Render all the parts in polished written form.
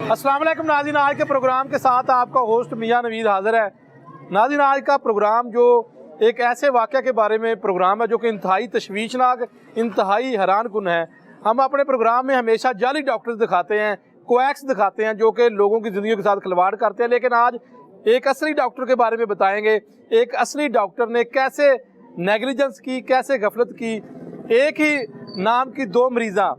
अस्सलाम वालेकुम नाज़रीन, आज के प्रोग्राम के साथ आपका होस्ट मियां नवीद हाज़िर है। नाज़रीन, आज का प्रोग्राम जो एक ऐसे वाक़े के बारे में प्रोग्राम है जो कि इंतहाई तशवीशनाक, इंतहाई हैरान कुन है। हम अपने प्रोग्राम में हमेशा जाली डॉक्टर्स दिखाते हैं, क्वैक्स दिखाते हैं जो कि लोगों की ज़िंदगी के साथ खिलवाड़ करते हैं, लेकिन आज एक असली डॉक्टर के बारे में बताएंगे। एक असली डॉक्टर ने कैसे नेगलिजेंस की, कैसे गफलत की। एक ही नाम की दो मरीज़ा,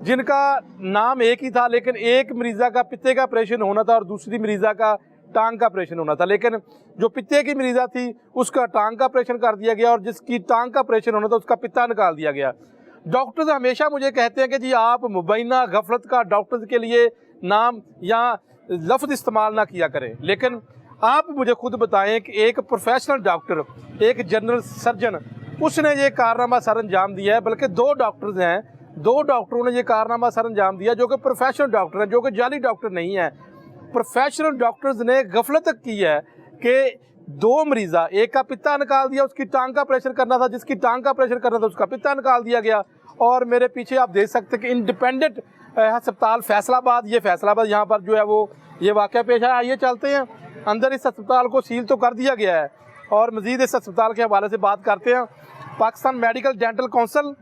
जिनका नाम एक ही था, लेकिन एक मरीज़ा का पित्ते का ऑपरेशन होना था और दूसरी मरीज़ा का टांग का ऑपरेशन होना था। लेकिन जो पित्ते की मरीज़ा थी उसका टांग का ऑपरेशन कर दिया गया और जिसकी टांग का ऑपरेशन होना था उसका पित्ता निकाल दिया गया। डॉक्टर्स हमेशा मुझे कहते हैं कि जी आप मुबैना गफलत का डॉक्टर्स के लिए नाम या लफ्ज़ इस्तेमाल ना किया करें, लेकिन आप मुझे खुद बताएं कि एक प्रोफेशनल डॉक्टर, एक जनरल सर्जन, उसने ये कारनामा सर अंजाम दिया है। बल्कि दो डॉक्टर्स हैं, दो डॉक्टरों ने ये कारनामा सर अंजाम दिया जो कि प्रोफेशनल डॉक्टर हैं, जो कि जाली डॉक्टर नहीं है। प्रोफेशनल डॉक्टर्स ने गफलत की है कि दो मरीज़ा, एक का पित्ता निकाल दिया, उसकी टांग का ऑपरेशन करना था, जिसकी टांग का ऑपरेशन करना था उसका पित्ता निकाल दिया गया। और मेरे पीछे आप देख सकते हैं कि इंडिपेंडेंट अस्पताल फैसलाबाद, ये फैसलाबाद यहाँ पर जो है वो ये वाक़या पेश आया। आइए चलते हैं अंदर। इस अस्पताल को सील तो कर दिया गया है और मज़ीद इस अस्पताल के हवाले से बात करते हैं। Pakistan medical dental council,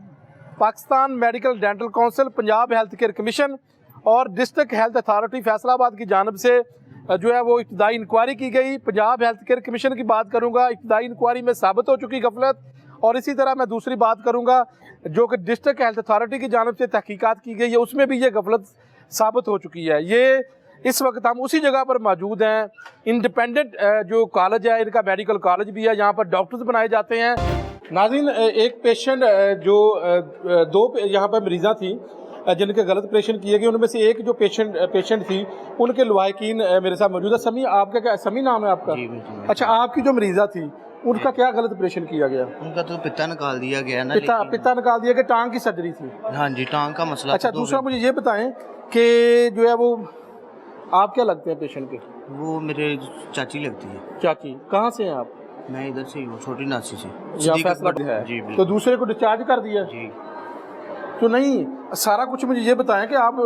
Pakistan medical dental council, Punjab health care commission और डिस्ट्रिक्ट हेल्थ अथॉरिटी फैसलाबाद की जानब से जो है वो इब्तदाई इंक्वायरी की गई। पंजाब हेल्थ केयर कमीशन की बात करूँगा, इब्तदाई इंक्वायरी में साबित हो चुकी गफलत, और इसी तरह मैं दूसरी बात करूँगा जो कि डिस्ट्रिक्ट हेल्थ अथॉरिटी की जानब से तहकीकात की गई है, उसमें भी ये गफलत साबित हो चुकी है। ये इस वक्त हम उसी जगह पर मौजूद हैं। इंडिपेंडेंट जो कॉलेज है, इनका मेडिकल कॉलेज भी है, यहाँ पर डॉक्टर्स बनाए जाते हैं। नाज़रीन, एक पेशेंट जो दो यहाँ पर मरीज़ा थी जिनके गलत ऑपरेशन किए गए, उनमें से एक जो पेशेंट थी उनके लवाहिकीन मेरे साथ मौजूद है। समी, आपका क्या समी नाम है आपका? जी। अच्छा, आपकी जो मरीज़ा थी उनका क्या गलत ऑपरेशन किया गया? उनका तो पित्ता निकाल दिया गया ना। पित्ता निकाल दिया गया, टांग की सर्जरी थी। हाँ जी, टांग का मसला। अच्छा, दूसरा मुझे ये बताएं कि जो है वो आप क्या लगते हैं पेशेंट के? वो मेरे चाची लगती है। चाची? कहाँ से हैं आप? मैं इधर से ही हूँ, छोटी नासी से। है जी, तो दूसरे को डिस्चार्ज कर दिया जी। तो नहीं, सारा कुछ मुझे ये बताएं कि आप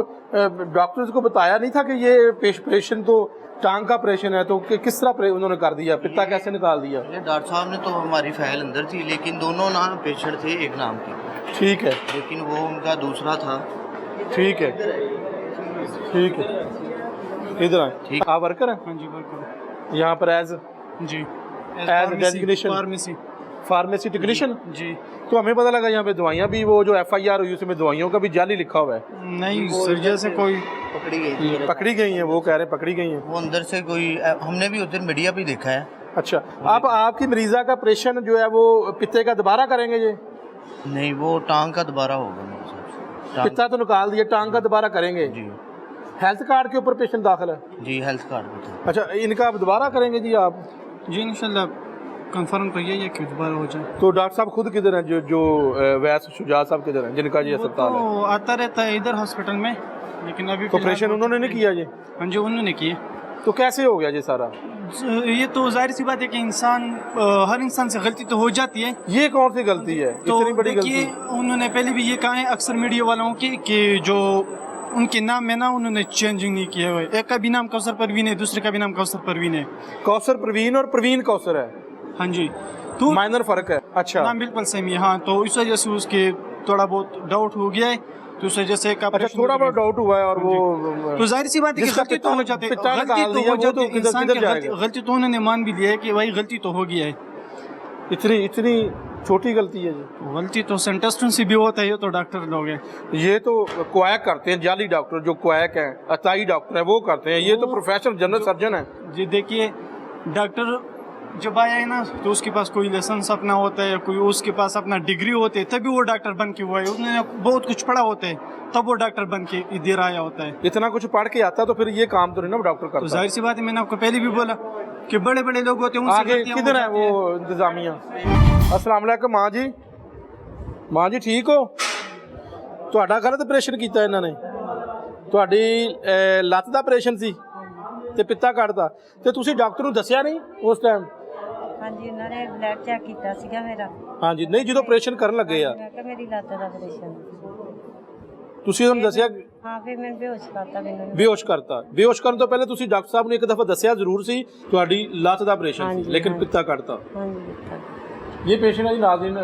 डॉक्टर्स को बताया नहीं था कि ये ऑपरेशन तो टांग का ऑपरेशन है, तो किस तरह उन्होंने कर दिया, पित्ता कैसे निकाल दिया? ये डॉक्टर साहब ने तो हमारी फाइल अंदर थी, लेकिन दोनों नाम पेशेंट थे एक नाम के। ठीक है, लेकिन वो उनका दूसरा था। ठीक है, ठीक है। इधर आए। ठीक। आप वर्कर हैं? हाँ जी, वर्कर। यहाँ पर एज फार्मेसी फार्मेसी टेक्नीशियन जी। तो हमें पता लगा यहाँ पे दवाइयाँ भी, वो जो FIR हुई उसमें दवाइयों का भी जाली लिखा हुआ है। नहीं सर, जैसे कोई पकड़ी गई थी। पकड़ी गई हैं, वो कह रहे हैं पकड़ी गई हैं। वो अंदर से कोई, हमने भी उधर मीडिया पे देखा है। अच्छा, आप आपकी मरीज़ा का ऑपरेशन जो है वो पित्ते का दोबारा करेंगे? ये नहीं, वो टांग का दोबारा होगा मेरे हिसाब से। पित्ता तो निकाल दिया, टांग का दोबारा करेंगे जी हेल्थ कार्ड के ऊपर पेशेंट दाखिल है? जी, हेल्थ कार्ड पे था। अच्छा, इनका आप दोबारा करेंगे जी आप? जी इंशाल्लाह कंफर्म तो यही है कि दोबारा हो जाए। तो डॉक्टर साहब खुद किधर हैं? जो वैस शुजा साहब किधर हैं जिनका ये अस्पताल है? तो आता रहता है इधर हॉस्पिटल में, लेकिन अभी तो ऑपरेशन उन्होंने नहीं किया जी? हाँ जी, उन्होंने किए। तो कैसे हो गया जी सारा? ये तो जाहिर सी बात है कि इंसान, हर इंसान से गलती तो हो जाती है। ये कौन सी गलती है, तो इतनी बड़ी देखिए, गलती? उन्होंने पहले भी ये कहा है अक्सर मीडिया वालों की कि जो उनके नाम में ना उन्होंने चेंजिंग नहीं किया हुआ है। एक का भी नाम कौसर परवीन है, दूसरे का भी नाम कौसर परवीन है। कौसर प्रवीण और प्रवीण कौसर है? हाँ जी, तो माइनर फर्क है। अच्छा, नाम बिल्कुल सेम है। हाँ, तो इस वजह से उसके थोड़ा बहुत डाउट हो गया है, तो उस वजह से अच्छा, थोड़ा बहुत डाउट हुआ है। और वो तो जाहिर सी बात है कि गलती तो हो जाती है, इंसान की गलती तो उन्होंने मान भी लिया है कि भाई गलती तो हो गया है। इतनी छोटी गलती है जी? गलती तो सेंटेस्टन से भी होता है, ये तो डॉक्टर लोग हैं। ये तो क्वैक करते हैं, जाली डॉक्टर जो क्वैक हैं, अताई डॉक्टर हैं, वो करते हैं। ये तो प्रोफेशनल जनरल सर्जन है जी। देखिए, डॉक्टर जब आया है ना, तो उसके पास कोई लाइसेंस अपना होता है, कोई उसके पास अपना डिग्री होते है, तभी वो डॉक्टर बन के हुआ है। उसने बहुत कुछ पढ़ा होता है, तब वो डॉक्टर बन के इधर आया होता है। इतना कुछ पढ़ के आता तो फिर ये काम तो नहीं ना डॉक्टर करता। तो जाहिर सी बात है, मैंने आपको पहले भी बोला कि बड़े बड़े लोग होते हैं, उनसे आगे गलतियां किधर है हो जाती हैं। वो इंतजामिया? अस्सलाम वालेकुम माँ जी। माँ जी ठीक हो? ਤੁਹਾਡਾ ਗਲਤ ਆਪਰੇਸ਼ਨ ਕੀਤਾ ਇਹਨਾਂ ਨੇ, ਤੁਹਾਡੀ ਲੱਤ ਦਾ ਆਪਰੇਸ਼ਨ ਸੀ ਤੇ ਪਿੱਤਾ ਕੱਢਤਾ, ਤੇ ਤੁਸੀਂ ਡਾਕਟਰ ਨੂੰ ਦੱਸਿਆ ਨਹੀਂ ਉਸ ਟਾਈਮ? ਹਾਂਜੀ, ਉਹਨਾਂ ਨੇ ਬਲੱਡ ਚੈੱਕ ਕੀਤਾ ਸੀਗਾ ਮੇਰਾ। ਹਾਂਜੀ, ਨਹੀਂ ਜਦੋਂ ਆਪਰੇਸ਼ਨ ਕਰਨ ਲੱਗੇ ਆ? ਮੈਂ ਕਿਹਾ ਮੇਰੀ ਲੱਤ ਦਾ ਆਪਰੇਸ਼ਨ। ਤੁਸੀਂ ਤੁਹਾਨੂੰ ਦੱਸਿਆ ਹਾਂ ਫਿਰ ਮੈਨੂੰ ਬੇਹੋਸ਼ ਕਰਤਾ ਮੈਨੂੰ ਬੇਹੋਸ਼ ਕਰਤਾ। ਬੇਹੋਸ਼ ਕਰਨ ਤੋਂ ਪਹਿਲੇ ਤੁਸੀਂ ਡਾਕਟਰ ਸਾਹਿਬ ਨੂੰ ਇੱਕ ਦਫਾ ਦੱਸਿਆ ਜ਼ਰੂਰ ਸੀ ਤੁਹਾਡੀ ਲੱਤ ਦਾ ਆਪਰੇਸ਼ਨ ਸੀ, ਹਾਂਜੀ, लेकिन ਹਾਂਜੀ। पित्ता काटता। ਹਾਂਜੀ ਦਿੱਤਾ। ये पेशेंट है जी नाज़रीन,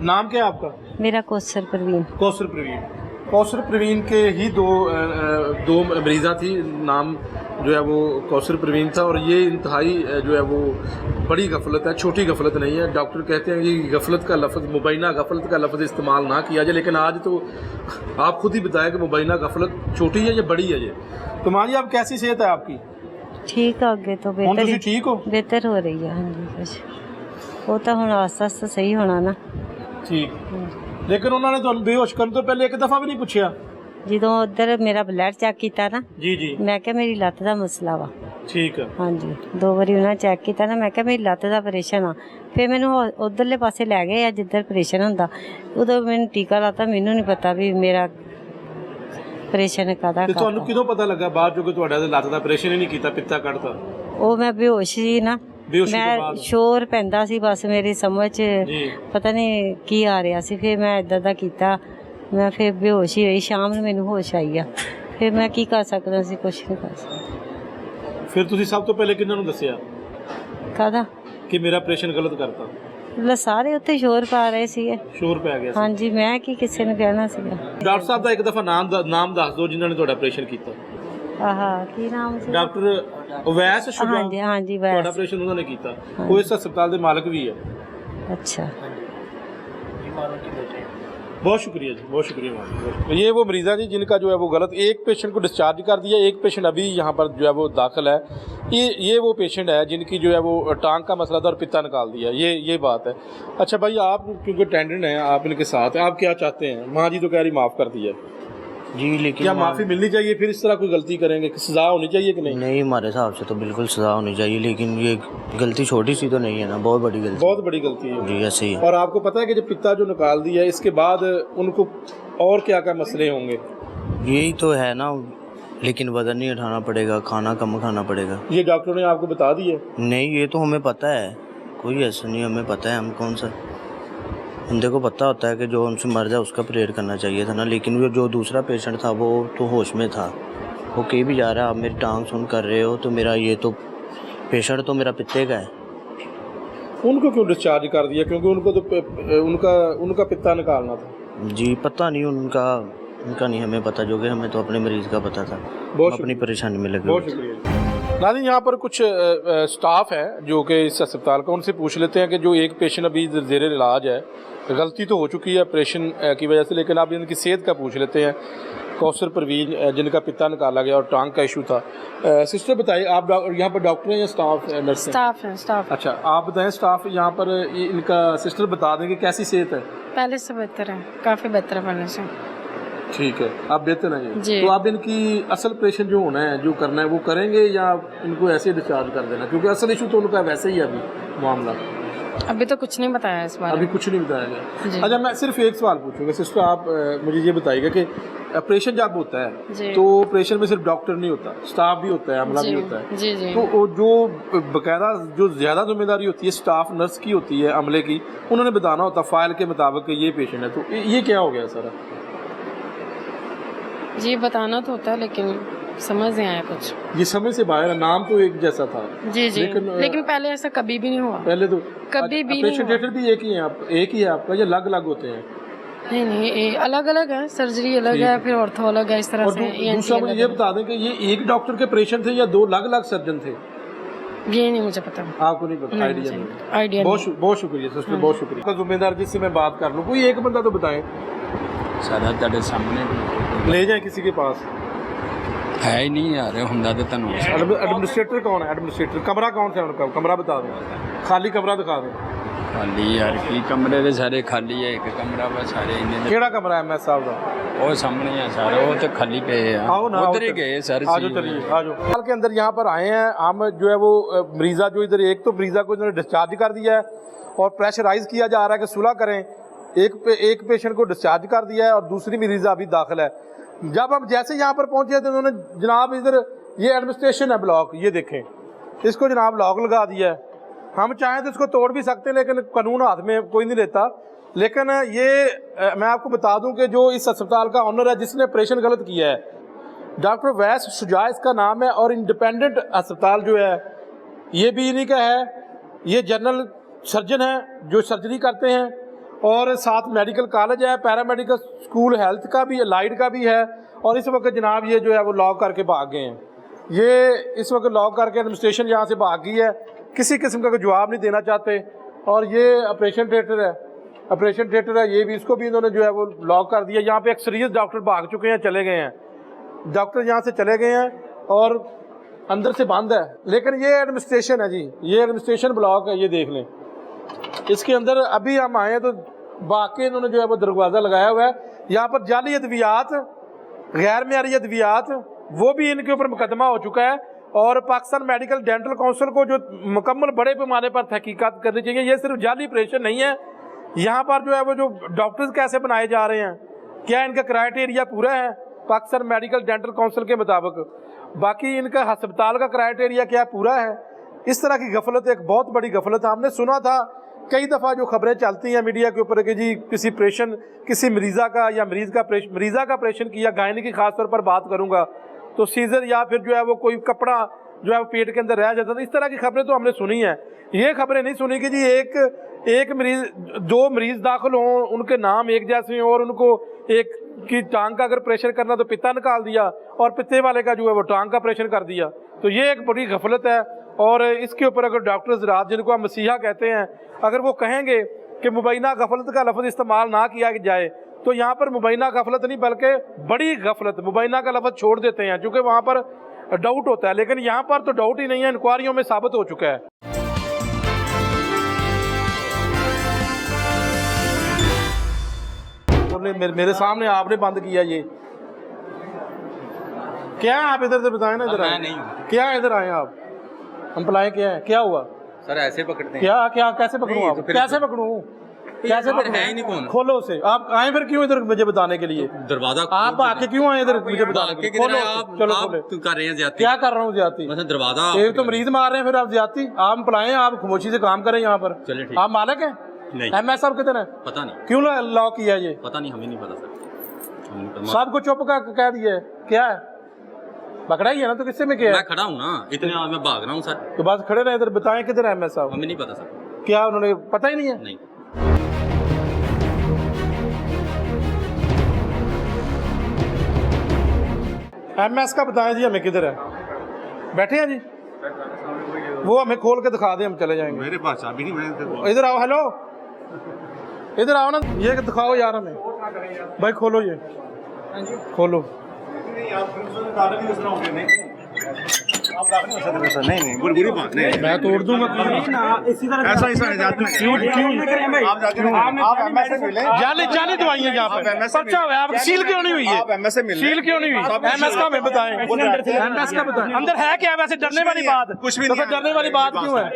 नाम क्या है आपका? ਮੇਰਾ कौसर परवीन। कौसर प्रवीण। कौसर प्रवीण के ही दो मरीज़ा थी, नाम जो है वो कौसर प्रवीण था, और ये इंतहाई जो है वो बड़ी गफलत है, छोटी गफलत नहीं है। डॉक्टर कहते हैं कि गफलत का लफ्ज़, मुबैना गफलत का लफ्ज़ इस्तेमाल ना किया जाए, लेकिन आज तो आप खुद ही बताएं कि मुबैना गफलत छोटी है या बड़ी है। ये तो माँ जी, आप कैसी सेहत है आपकी? ठीक है, अगे तो ਹੁਣ बेहतर ਤੁਸੀਂ ਠੀਕ ਹੋ? बेहतर हो रही है। हाँ जी कुछ वो तो ਹੁਣ आस्ता आस्ता सही होना ना। ठीक, लेकिन उन्होंने ਤੁਹਾਨੂੰ ਬੇਹੋਸ਼ ਕਰਨ ਤੋਂ ਪਹਿਲੇ ਇੱਕ ਦਫਾ ਵੀ ਨਹੀਂ ਪੁੱਛਿਆ? ਜਦੋਂ ਉਧਰ ਮੇਰਾ ਬਲੱਡ ਚੈੱਕ ਕੀਤਾ ਨਾ, ਜੀ ਜੀ, ਮੈਂ ਕਿਹਾ ਮੇਰੀ ਲੱਤ ਦਾ ਮਸਲਾ ਵਾ। ਠੀਕ ਹੈ। ਹਾਂਜੀ 2 ਵਾਰੀ ਉਹਨਾਂ ਚੈੱਕ ਕੀਤਾ ਨਾ, ਮੈਂ ਕਿਹਾ ਮੇਰੀ ਲੱਤ ਦਾ ਆਪਰੇਸ਼ਨ ਆ। ਫਿਰ ਮੈਨੂੰ ਉਧਰਲੇ ਪਾਸੇ ਲੈ ਗਏ ਆ ਜਿੱਧਰ ਆਪਰੇਸ਼ਨ ਹੁੰਦਾ, ਉਦੋਂ ਮੈਨੂੰ ਟੀਕਾ ਲਾਤਾ। ਮੈਨੂੰ ਨਹੀਂ ਪਤਾ ਵੀ ਮੇਰਾ ਆਪਰੇਸ਼ਨ ਕਾਹਦਾ ਤੇ ਤੁਹਾਨੂੰ ਕਰਤਾ। ਕਿਦੋਂ ਪਤਾ ਲੱਗਾ ਬਾਅਦ ਜੋ ਕਿ ਤੁਹਾਡਾ ਲੱਤ ਦਾ ਆਪਰੇਸ਼ਨ ਹੀ ਨਹੀਂ ਕੀਤਾ, ਪਿੱਤਾ ਕੱਢਤਾ? ਉਹ ਮੈਂ ਬੇਹੋਸ਼ ਸੀ ਨਾ, ਬੇਹੋਸ਼ੀ ਤੋਂ ਮੈਂ ਬਾਅਦ? ਸ਼ੋਰ ਪੈਂਦਾ ਸੀ ਬਸ ਮੇਰੀ ਸਮਝ 'ਚ, ਜੀ, ਪਤਾ ਨਹੀਂ ਕੀ ਆ ਰਿਹਾ ਸੀ। ਫਿਰ ਮੈਂ ਇਦਾਂ ਦਾ ਕੀਤਾ, ਮੈਂ ਫਿਰ ਬੇਹੋਸ਼ ਹੀ ਰਹੀ। ਸ਼ਾਮ ਨੂੰ ਮੈਨੂੰ ਹੋਸ਼ ਆਈ ਆ। ਫਿਰ ਮੈਂ ਕੀ ਕਰ ਸਕਦਾ ਸੀ, ਕੁਛ ਨਹੀਂ ਕਰ ਸਕਦਾ। ਫਿਰ ਤੁਸੀਂ ਸਭ ਤੋਂ ਪਹਿਲੇ ਕਿਹਨਾਂ ਨੂੰ ਦੱਸਿਆ ਕਾਹਦਾ? ਕਿ ਮੇਰਾ ਆਪਰੇਸ਼ਨ ਗਲਤ ਕਰਤਾ? ਲੈ ਸਾਰੇ ਉੱਥੇ ਸ਼ੋਰ ਪਾ ਰਹੇ ਸੀਗੇ। ਸ਼ੋਰ ਪੈ ਗਿਆ ਸੀ। ਹਾਂਜੀ ਮੈਂ ਕੀ ਕਿਸੇ ਨੂੰ ਕਹਿਣਾ ਸੀਗਾ। ਡਾਕਟਰ ਸਾਹਿਬ ਦਾ ਇੱਕ ਦਫਾ ਨਾਮ ਦੱਸ ਦਿਓ ਜਿਨ੍ਹਾਂ ਨੇ ਤੁਹਾਡਾ ਆਪਰੇਸ਼ਨ ਕੀਤਾ। ਆਹਾ ਕੀ ਨਾਮ ਸੀ? ਡਾਕਟਰ ਉਵੈਸ ਸ਼ੁਭਾ, ਹਾਂਜੀ ਹਾਂਜੀ ਤੁਹਾਡਾ ਬਸ। ਆਪਰੇਸ਼ਨ ਉਹਨਾਂ ਨੇ ਕੀਤਾ। ਉਹ ਇਸ ਹਸਪਤਾਲ ਦੇ ਮਾਲਕ ਵੀ ਹੈ। अच्छा बहुत शुक्रिया जी, बहुत शुक्रिया मैम। ये वो मरीज़ हैं जी जिनका जो है वो गलत, एक पेशेंट को डिस्चार्ज कर दिया, एक पेशेंट अभी यहाँ पर जो है वो दाखिल है। ये वो पेशेंट है जिनकी जो है वो टांग का मसला था और पित्ता निकाल दिया, ये बात है। अच्छा भाई, आप क्योंकि टेंडेंट हैं, आप इनके साथ हैं, आप क्या चाहते हैं? माँ जी तो कह रही माफ़ कर दिया जी, लेकिन क्या माफ़ी मिलनी चाहिए? फिर इस तरह कोई गलती करेंगे सज़ा होनी चाहिए कि नहीं? नहीं, हमारे हिसाब से तो बिल्कुल सज़ा होनी चाहिए, लेकिन ये गलती छोटी सी तो नहीं है ना, बहुत बड़ी गलती। बहुत बड़ी गलती है जी, ऐसे ही। और आपको पता है कि जब पित्ता जो निकाल दिया इसके बाद उनको और क्या क्या मसले होंगे? यही तो है ना, लेकिन वजन नहीं उठाना पड़ेगा, खाना कम खाना पड़ेगा। ये डॉक्टरों ने आपको बता दिया? नहीं, ये तो हमें पता है, कोई ऐसा नहीं, हमें पता है। हम कौन सा बंदे को पता होता है कि जो उनसे मर जाए उसका प्रेयर करना चाहिए था ना, लेकिन वो जो दूसरा पेशेंट था वो तो होश में था, वो कहीं भी जा रहा है। आप मेरी टांग सुन कर रहे हो तो मेरा ये तो पेशेंट तो मेरा पित्ते का है। उनको क्यों डिस्चार्ज कर दिया? क्योंकि उनको तो उनका पित्ता निकालना था। जी, पता नहीं उनका नहीं हमें पता, जो कि हमें तो अपने मरीज़ का पता था। बहुत अपनी परेशानी में लगे बहुत शुक्रिया। नाज़रीन, यहाँ पर कुछ स्टाफ है जो कि इस अस्पताल का, उनसे पूछ लेते हैं कि जो एक पेशेंट अभी ज़ेर इलाज है, गलती तो हो चुकी है ऑपरेशन की वजह से, लेकिन आप इनकी सेहत का पूछ लेते हैं। कौसर परवीन जिनका पित्ता निकाला गया और टांग का इशू था। सिस्टर बताइए, आप यहाँ पर डॉक्टर हैं या स्टाफ नर्स? स्टाफ है, स्टाफ। अच्छा, आप बताएं स्टाफ यहाँ पर इनका सिस्टर बता देंगे कैसी सेहत है? पहले से बेहतर है, काफ़ी बेहतर है पहले से। ठीक है, आप बेहतर हैं जी। तो आप इनकी असल ऑपरेशन जो होना है, जो करना है वो करेंगे या इनको ऐसे डिस्चार्ज कर देना? क्योंकि असल इशू तो उनका वैसे ही है अभी मामला। अभी तो कुछ नहीं बताया इस बारे अभी में। कुछ नहीं बताया गया। जी। अच्छा, मैं सिर्फ एक सवाल पूछूंगा सिस्टर, आप मुझे ये बताइएगा कि ऑपरेशन जब होता है जी। तो ऑपरेशन में सिर्फ डॉक्टर नहीं होता, स्टाफ भी होता है, अमला भी जी होता है। जी जी। तो वो जो बकायदा जो ज़्यादा जिम्मेदारी होती है स्टाफ नर्स की होती है, अमले की, उन्होंने बताना होता फाइल के मुताबिक कि ये पेशेंट है। तो ये क्या हो गया सारा? जी बताना तो होता है, लेकिन समझ नहीं आया कुछ। ये समय से बाहर है, नाम तो एक जैसा था। जी जी, लेकिन लेकिन पहले ऐसा कभी भी नहीं हुआ। पहले तो कभी भी नहीं ऑपरेशन हुआ। थिएटर भी एक ही है, एक ही है आपका या अलग अलग होते हैं? नहीं नहीं, अलग अलग है, सर्जरी अलग है, फिर ऑर्थो अलग है, इस तरह और से। दूसरा मुझे ये बता दें कि ये एक डॉक्टर के ऑपरेशन थे या दो अलग अलग सर्जन थे? ये नहीं मुझे पता। आपको नहीं पता? आइडिया नहीं? आइडिया बहुत शुक्रिया सिस्टर, बहुत शुक्रिया। आपका जिम्मेदार जिससे मैं बात कर लूँ, कोई एक बंदा तो बताएं। सारा तेरे सामने ले जाए किसी के पास, है ही नहीं यार, हुंदा तो तनु एडमिनिस्ट्रेटर कौन है? एडमिनिस्ट्रेटर कमरा कौन सा है उनका? कमरा बता दें, खाली कमरा दिखा दें। खाली यार की कमरे दे सारे खाली है, एक कमरा बस सारे इन्ने केड़ा कमरा है एमएस साहब का? वो सामने है सारा, वो तो खाली पे है। आओ ना, उधर ही गए सर। आ जाओ, चलिए आ जाओ। हाल के अंदर यहाँ पर आए हैं हम, जो है वो मरीज़ा जो इधर, एक तो मरीज़ा को इन्होंने डिस्चार्ज कर दिया है और प्रेशराइज किया जा रहा है कि सुलह करें। एक पेशेंट को डिस्चार्ज कर दिया है और दूसरी मरीज़ा अभी दाखिल है। जब हम जैसे यहाँ पर पहुँचे तो उन्होंने जनाब इधर, ये एडमिनिस्ट्रेशन है ब्लॉक, ये देखें, इसको जनाब लॉक लगा दिया है। हम चाहें तो इसको तोड़ भी सकते हैं, लेकिन कानून हाथ में कोई नहीं लेता। लेकिन ये मैं आपको बता दूं कि जो इस अस्पताल का ऑनर है जिसने ऑपरेशन गलत किया है, डॉक्टर वैस शुजा इसका नाम है, और इंडिपेंडेंट अस्पताल जो है ये भी इन्हीं का है। ये जनरल सर्जन हैं जो सर्जरी करते हैं, और साथ मेडिकल कॉलेज है, पैरामेडिकल स्कूल हेल्थ का भी, अलाइड का भी है। और इस वक्त जनाब ये जो है वो लॉक करके भाग गए हैं। ये इस वक्त लॉक करके एडमिनिस्ट्रेशन यहाँ से भाग गई है, किसी किस्म का कोई जवाब नहीं देना चाहते। और ये ऑपरेशन थिएटर है, ऑपरेशन थिएटर है, ये भी, इसको भी इन्होंने जो है वो लॉक कर दिया। यहाँ पे अक्सरियत डॉक्टर भाग चुके हैं, चले गए हैं, डॉक्टर यहाँ से चले गए हैं और अंदर से बंद है। लेकिन ये एडमिनिस्ट्रेशन है जी, ये एडमिनिस्ट्रेशन ब्लॉक है, ये देख लें। इसके अंदर अभी हम आए हैं तो बाकी इन्होंने जो है वो दरवाज़ा लगाया हुआ है। यहाँ पर जाली अद्वियात, गैर मेयारी अद्वियात, वो भी इनके ऊपर मुकदमा हो चुका है। और पाकिस्तान मेडिकल डेंटल काउंसिल को जो मुकम्मल बड़े पैमाने पर तहकीकात करनी चाहिए। ये सिर्फ जाली ऑपरेशन नहीं है, यहाँ पर जो है वो जो डॉक्टर्स कैसे बनाए जा रहे हैं, क्या इनका क्राइटेरिया पूरा है पाकिस्तान मेडिकल डेंटल काउंसिल के मुताबिक, बाकी इनका अस्पताल का क्राइटेरिया क्या पूरा है। इस तरह की गफलत एक बहुत बड़ी गफलत है। हमने सुना था कई दफ़ा जो खबरें चलती हैं मीडिया के ऊपर कि जी किसी ऑपरेशन, किसी मरीज़ा का या मरीज़ा का ऑपरेशन किया, गायनी की खास तौर पर बात करूँगा, तो सीजर या फिर जो है वो कोई कपड़ा जो है वो पेट के अंदर रह जाता था। इस तरह की खबरें तो हमने सुनी हैं, ये खबरें नहीं सुनी कि जी एक मरीज़, दो मरीज़ दाखिल हों, उनके नाम एक जैसे हों और उनको एक की टांग का अगर ऑपरेशन करना तो पित्ता निकाल दिया और पित्ते वाले का जो है वो टांग का ऑपरेशन कर दिया। तो ये एक बड़ी गफलत है। और इसके ऊपर अगर डॉक्टर्स रात, जिनको हम मसीहा कहते हैं, अगर वो कहेंगे कि मुबैना गफलत का लफ्ज़ इस्तेमाल ना किया जाए, तो यहाँ पर मुबैना गफलत नहीं बल्कि बड़ी गफलत, मुबैना का लफ्ज़ छोड़ देते हैं क्योंकि वहाँ पर डाउट होता है। लेकिन यहाँ पर तो डाउट ही नहीं है, इंक्वायरियों में साबित हो चुका है। मेरे सामने आपने बंद किया, ये क्या है? आप इधर से बताएं ना, इधर आए नहीं, क्या है? इधर आए आप, एम्प्लॉय क्या है, क्या हुआ सर? ऐसे पकड़ते हैं क्या? क्या कैसे पकड़ूं? आप कैसे पकड़ूं? कैसे पकड़ूं? है ही नहीं कौन खोलो उसे। आप आए फिर क्यों इधर मुझे बताने के लिए? दरवाजा आप आके क्यों आए इधर मुझे बताने के लिए? खोलो, चलो खोलो। तू कर रहे हैं ज्यादती। क्या कर रहा हूँ ज्यादती? मतलब दरवाजा एक तो मरीज मार रहे हैं, फिर आप ज्यादती। आप एम्प्लॉय हैं, आप खामोशी से काम करें यहाँ पर। चलिए ठीक। आप मालिक हैं? नहीं। एमएस साहब किधर है? पता नहीं क्यों लॉक किया ये? पता नहीं, हमें नहीं पता सर। सबको चुप का कह दिया है, क्या है? पकड़ा ही है ना, तो किससे में क्या है? मैं खड़ा हूँ ना, इतने आज मैं भाग रहा हूँ सर। तो बस खड़े रहे इधर, बताएं किधर है एमएस साहब? हमें नहीं पता सर। क्या उन्होंने पता ही नहीं है? नहीं। एमएस का बताएं जी हमें किधर है? बैठे हैं जी, वो हमें खोल के दिखा दें, हम चले जाएंगे। मेरे पास चाबी नहीं, मैं इधर आओ। हेलो, इधर आओ ना, ये दिखाओ यार हमें। भाई खोलो, ये खोलो। नहीं बुरी बात नहीं, मैं तोड़ दूंगा। ऐसा जाली जाली दवाई है यहाँ पे, पर्चा हुआ है। आप सील क्यों नहीं हुई है? सील क्यों नहीं हुई? एमएस का हमें बताएं, एमएस का बताएं, अंदर है क्या? वैसे डरने वाली बात कुछ भी नहीं, डरने वाली बात क्यों है?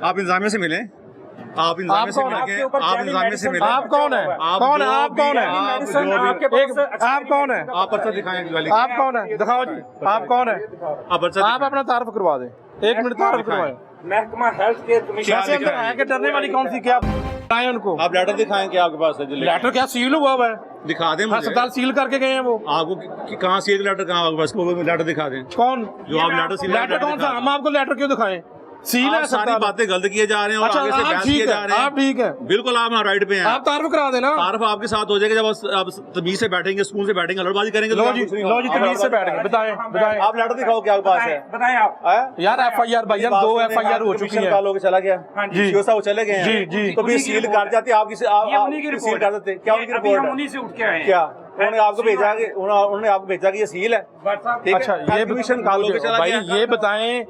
आप इंतजामिया से मिले, आप इंतजामिया से मिलेंगे, आप इंतजामिया से मिले। आप कौन है? कौन है? आप कौन है? आप कौन है? आप पर्चा दिखाएं। आप कौन है? दिखाओ जी, आप कौन है? आप अपना तारुफ करवा दें, 1 मिनट तारुफ करवाएं। महकमा हेल्थ केयर कमीशन कैसे अंदर है कि डरने वाली कौन सी? क्या बताएं उनको? आप लेटर दिखाएं कि आपके पास है? लेटर क्या सील हुआ हुआ है? दिखा दें मुझे। अस्पताल सील करके गए हैं वो। आपको कहाँ सील लेटर, कहाँ आपके पास? वो लेटर दिखा दें। कौन? जो आप लेटर सील, लेटर कौन सा? हम आपको लेटर क्यों दिखाएं? सील है, सारी बातें गलत किए जा रहे हैं और अच्छा, आगे से बहस किए जा रहे हैं। आप ठीक है, बिल्कुल आप राइट पे हैं। आप तारुफ करा देना। तारुफ आपके साथ हो जाएगा जब आप तमीज से बैठेंगे, स्कूल से बैठेंगे, लड़बाजी करेंगे। लो जी, तमीज से बैठ गए। बताएं। आप लेटर दिखाओ क्या आपके पास है? बताएं आप। यार एफआईआर भाई, 2 एफआईआर हो चुकी है। लोग चला गया जी, वो चले गए हैं जी। तो भी सील कर जाती, आप सील कर देते। क्या उनकी रिपोर्ट है? उन्हीं से उठ के आए हैं। क्या उन्होंने आपको भेजा कि उन्होंने आपको भेजा कि ये सील है? अच्छा, ये कमीशन कालो के चला भाई, गया। ये बताएं,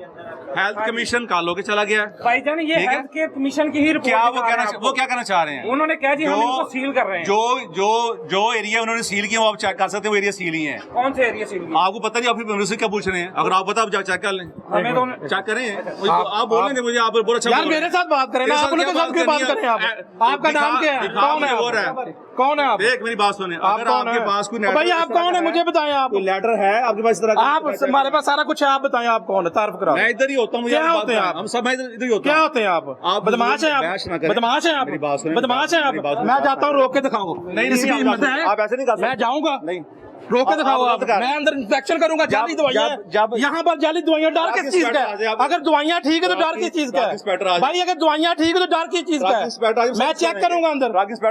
हेल्थ कमीशन कालो के चला गया। भाईजान, ये हेल्थ केयर कमीशन की ही रिपोर्ट क्या है। वो क्या कहना चाह रहे हैं? उन्होंने कहा जी हम इनको सील कर रहे हैं। जो एरिया उन्होंने सील किया वो आप चेक कर सकते हैं, वो एरिया सील ही है। कौन से एरिया सील किया? आपको पता नहीं, आप मुझसे क्या पूछ रहे हैं? अगर आप पता, आप चेक कर लें। हमें तो चेक करें। आप बोल रहे थे मुझे, आप बहुत अच्छा यार मेरे साथ बात करें ना, आपने तो साथ क्यों बात करें? आप, आपका नाम क्या है? कौन है? कौन है आप? देख मेरी बात सुने, आप अगर कौन आपके है? पास कोई तो भाई आप कौन है मुझे बताएं। आप कोई लेटर है आपके पास इस तरह का? आप हमारे पास सारा कुछ है, आप बताएं आप कौन है, तारीफ करा। मैं इधर ही होता हूँ। क्या होते हैं आप? हम सब इधर ही होते क्या हैं। होते हैं आप? बदमाश हैं आप? बदमाश हैं आप? मेरी बात सुने। बदमाश हैं आप? मैं जाता हूँ, रोक के दिखाओ। नहीं किसी की हिम्मत है? आप ऐसे नहीं कर सकते। मैं जाऊंगा, नहीं रोक के दिखाओ आप। आप- मैं अंदर इंस्पेक्शन करूंगा। जाली दवाइयाँ यहाँ पर, जाली दवाइयाँ डर किस चीज का है? अगर दवाइयाँ ठीक है तो डर किस चीज का है भाई? अगर दवाइयाँ ठीक है तो डर किस चीज का है? मैं चेक करूंगा अंदर,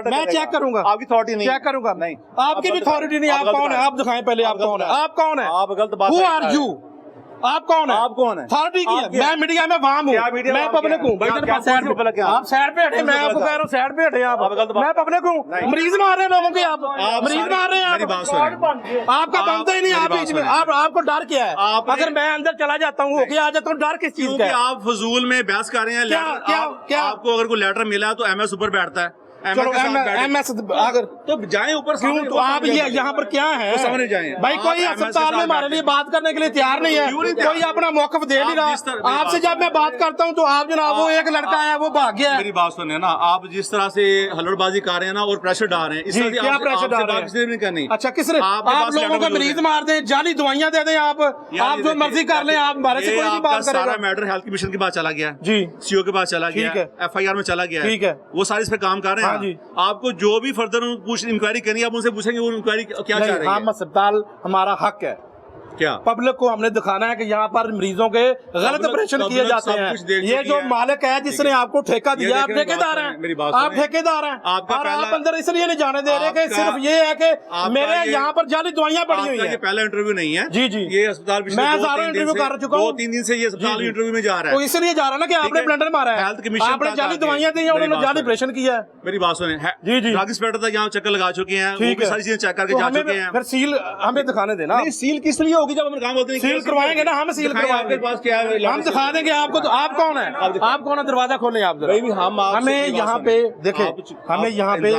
मैं चेक करूंगा। आपकी अथॉरिटी नहीं, चेक करूंगा। नहीं आपकी भी अथॉरिटी नहीं। आप कौन है? आप दिखाएं पहले, आप कौन है? आप कौन है? आप गलत बात Who are you? आप कौन है? आप कौन है? अथॉरिटी की है। मैं मीडिया में वाम हूँ, मैं पब्लिक हूँ भाई। साइड पे आप साइड पे हटे, मैं आपको कह रहा हूँ साइड पे हटे आप। मैं पब्लिक हूँ। मरीज मार रहे हैं लोगों के आप, मरीज मार रहे हैं मेरी बात सुनिए। आप। आपका बनता ही नहीं आप बीच में। आपको डर क्या है? अगर मैं अंदर चला जाता हूँ, होके आ जाता हूँ, डर किस चीज का है? आप फजूल में बहस कर रहे हैं। क्या आपको अगर कोई लेटर मिला है तो एमएस ऊपर बैठता है। चलो एमएस अगर तो जाए ऊपर। क्यों? तो आप ये यहाँ पर क्या है? सामने जाएं भाई। कोई अस्पताल में हमारे लिए बात करने के लिए तैयार नहीं है, कोई अपना मौकफ दे नहीं रहा। आपसे जब मैं बात करता हूँ तो आप जनाब, वो एक लड़का है वो भाग गया है। मेरी बात सुनिए ना, आप जिस तरह से हल्लड़बाजी कर रहे हैं ना और प्रेशर डाल रहे हैं, इस तरह से क्या प्रेशर डाल रहे हैं? किसी ने नहीं करनी। अच्छा, किसने? आप लोगों को मरीज मार दें, जाली दवाइयाँ दे दें, आप जो मर्जी कर लें, आप हमारे से कोई नहीं बात सारा करेगा। मैटर हेल्थ कमीशन के पास चला गया जी, सीओ के पास चला गया, ठीक है। एफआईआर में चला गया, ठीक है। वो सारे इस पे काम कर रहे हाँ हैं। जी। आपको जो भी फर्दर इंक्वायरी करनी है आप उनसे पूछेंगे वो इंक्वायरी क्या चाह रहे हैं। हम अस्पताल, हमारा हक है। क्या पब्लिक को हमने दिखाना है कि यहाँ पर मरीजों के गलत ऑपरेशन किए जाते हैं। ये जो मालिक है जिसने आपको ठेका दिया, आप ठेकेदार हैं, आप ठेकेदार हैं, और आप अंदर इसलिए नहीं जाने दे रहे कि सिर्फ ये है कि मेरे यहाँ पर जाली दवाइयाँ पड़ी हुई है। पहला इंटरव्यू नहीं है। जी जी, ये अस्पताल मैं हजारों इंटरव्यू कर चुका हूँ। 2-3 दिन से ये अस्पताल इंटरव्यू में जा रहा है। तो इसलिए जा रहा है ना कि आपने ब्लंडर मारा है, हेल्थ कमीशन आपने जाली दवाइयाँ दी हैं, उन्होंने जाली ऑपरेशन किया है। मेरी बात सुने। जी जी, ड्रग इंस्पेक्टर तक यहाँ चक्कर लगा चुके हैं, ठीक है, सारी चीजें चेक करके तो जा हमें चुके हैं। फिर सील हमें दिखाने देना। सील किस लिए होगी जब हम काम होते हैं? सील करवाएंगे ना, हम सील करवाएंगे। पास क्या है? हम दिखा देंगे आपको। तो आप कौन है? आप कौन है? दरवाजा खोलें आप जरा। हमें यहाँ पे देखें, हमें यहाँ पे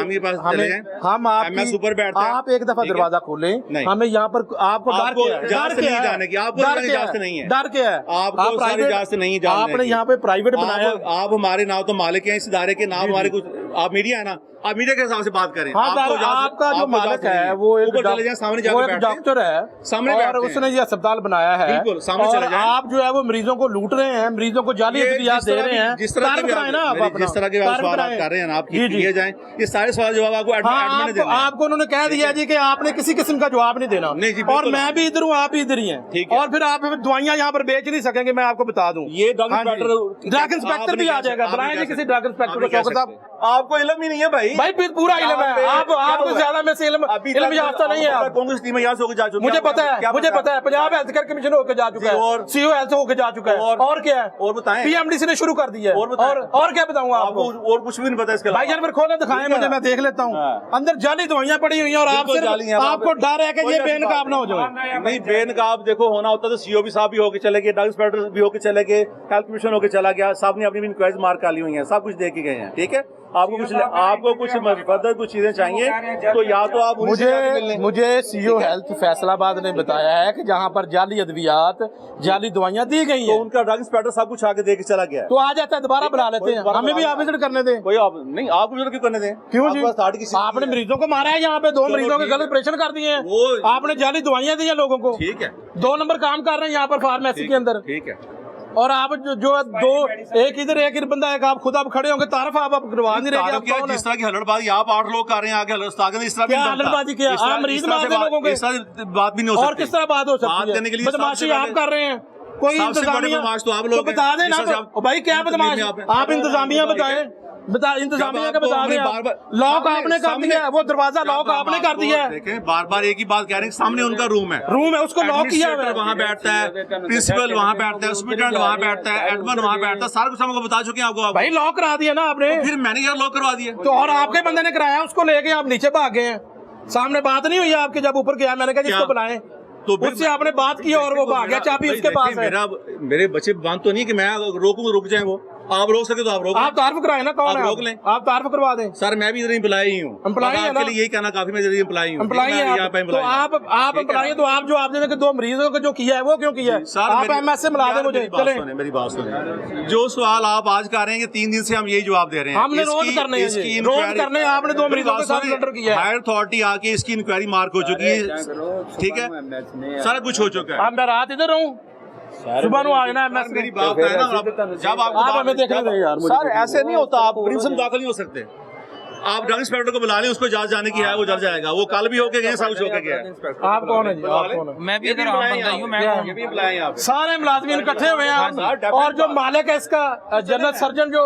हम आप एक दफा दरवाजा खोलें। हमें यहाँ पर आपको डर क्या है? डर क्या है? जाने की आपको डर क्या नहीं है। डर क्या है? आपको सारी इजाजत नहीं जाने आपने की। यहाँ पे प्राइवेट बनाया। आप हमारे नाम तो मालिक हैं इस इदारे के, नाम हमारे कुछ। आप मीडिया है ना, आप मीडिया के हिसाब से बात करें। हाँ, आपका जो मालिक है वो एक डॉक्टर है सामने, और उसने ये अस्पताल बनाया है। बिल्कुल सामने चले जाएं। आप जो है वो मरीजों को लूट रहे हैं, मरीजों को जाली अद्वियात दे रहे हैं। जिस तरह के ना आप अपना जिस तरह के सवाल कर रहे हैं ना, आप किए जाएं, ये सारे सवाल जवाब आपको एडमिट देने हैं। आपको उन्होंने कह दिया जी कि आपने किसी किस्म का जवाब नहीं देना। नहीं जी, और मैं भी इधर हूँ, आप भी इधर ही हैं। ठीक है। और फिर आप दवाइयाँ यहाँ पर बेच नहीं सकेंगे, मैं आपको बता दूं। ये ड्रग इंस्पेक्टर भी आ जाएगा। बनाए जी किसी ड्रग इंस्पेक्टर को। शौकत साहब, आपको इल्म ही नहीं है भाई। भाई पूरा इल्म है। आपको ज्यादा में से इल्म याफ्ता नहीं है। कांग्रेस टीम यहाँ से होकर जा चुकी है। मुझे पता है पंजाब हेल्थ केयर कमीशन होकर जा चुका है, सीओ हेल्थ होकर जा चुका है। और क्या है? और बताएं। पीएमडीसी ने शुरू कर दिया है। और क्या बताऊंगा आपको? और कुछ भी नहीं पता इसके भाई। फिर खोले दिखाएं मुझे, मैं देख लेता हूँ। अंदर जाली दवाइयाँ पड़ी हुई हैं और आपको डर है कि ये बेनकाब ना हो जाए। नहीं, बेनकाब देखो होना होता तो सीओ भी साहब भी होके चले गए, ड्रग इंस्पेक्टर भी होके चले गए, हेल्थ कमीशन होके चला गया, साहब ने अपनी भी इंक्वायरी मार्क कर ली हुई है, सब कुछ देख के गए हैं। ठीक है, आपको कुछ फर्दर कुछ चीजें चाहिए तो या तो आप मुझे सीओ हेल्थ फैसलाबाद ने बताया है कि जहाँ पर जाली अद्वियात, जाली दवाइयाँ दी गई हैं, तो उनका ड्रग इंस्पेक्टर सब कुछ आके दे के चला गया। तो आ जाता है, दोबारा बुला लेते हैं, हमें भी आप विजिट करने दें। कोई नहीं, आप विजिट क्यों करने दें? क्यों जी? आपने मरीजों को मारा है, यहाँ पे 2 मरीजों के गलत ऑपरेशन कर दिए हैं, आपने जाली दवाइयाँ दी हैं लोगों को। ठीक है, 2 नंबर काम कर रहे हैं यहाँ पर फार्मेसी के अंदर। ठीक है। और आप जो एक इधर बंदा है, आप खुद आप खड़े होंगे, तारफ आप करवा नहीं रहे। जिस तरह की हल्लड़बाजी आप 8 लोग कर रहे हैं आगे, इस तरह क्या हल्लड़बाजी किया? आप मरीज मार दे लोगों के, बात भी नहीं हो सकती। और किस तरह बात हो सकती है? बदमाशी आप कर रहे हैं। कोई इंतजामिया तो आप लोग बता दें ना भाई, क्या बदमाश आप इंतजामिया बताएं। इंतजामिया का बता दें। लॉक आपने कर दिया है, वो दरवाजा लॉक आपने कर दिया है। देखें, बार बार एक ही बात कह रहे हैं, सामने उनका रूम है, उसको लॉक किया है। वहाँ बैठता है प्रिंसिपल, वहाँ बैठता है सुपरिटेंडेंट, वहाँ बैठता है एडमिन, वहाँ बैठता है, सारा कुछ हमको बता चुके हैं आपको। भाई लॉक करा दिया ना आपने, फिर मैनेजर लॉक करवा दिया। तो और आपके बंदे ने कराया, उसको लेके आप नीचे भाग गए हैं। सामने बात नहीं हुई आपके, जब ऊपर गया मैंने कहा जिसको बुलाएं, तो उससे आपने बात की और वो भाग गया, चाबी उसके पास है। मेरे बच्चे बांध तो नहीं कि मैं रोकूं रुक जाए वो। आप रोक सके तो आप रोक आप तारफ कराए ना, कौन आप है रोक लें। आप तारफ करवा दें। सर मैं भी इधर एम्प्लॉई ही हूँ, एम्प्लॉई है ना? आपके लिए यही कहना काफी, मैं इधर एम्प्लॉई हूँ, एम्प्लॉई है यहाँ आप, पे तो एम्प्लॉई आप एम्प्लॉई है, तो आप जो आपने के 2 मरीजों को जो किया है वो क्यों किया है? आप एमएस से मिला दें मुझे। चले, मेरी बात सुने, जो सवाल आप आज कर रहे हैं कि 3 दिन से हम यही जवाब दे रहे हैं, हमने रोज करने हैं, रोज करने हैं। आपने 2 मरीजों के साथ ब्लंडर किया है। हायर अथॉरिटी आके इसकी इंक्वायरी मार्क हो चुकी है, ठीक है, सारा कुछ हो चुका है। अब मैं रात इधर रहूं, सुबह को आ जाना एमएस। मेरी बात है ना, जब आप हमें देखने दें यार, सर ऐसे नहीं होता, आप प्रिंस में दाखिल नहीं हो सकते। आप ड्रग इंस्पेक्टर को बुला लें, उसको जांच जाने की है, वो जब जाएगा, वो कल भी होके गए, सब कुछ होके गया है। आप कौन है जी? आप कौन है? मैं भी इधर आम बंदा ही हूँ, मैं ये भी बुलाएं आप। सारे मुलाजमीन इकट्ठे हुए हैं, और जो मालिक है इसका जनरल सर्जन जो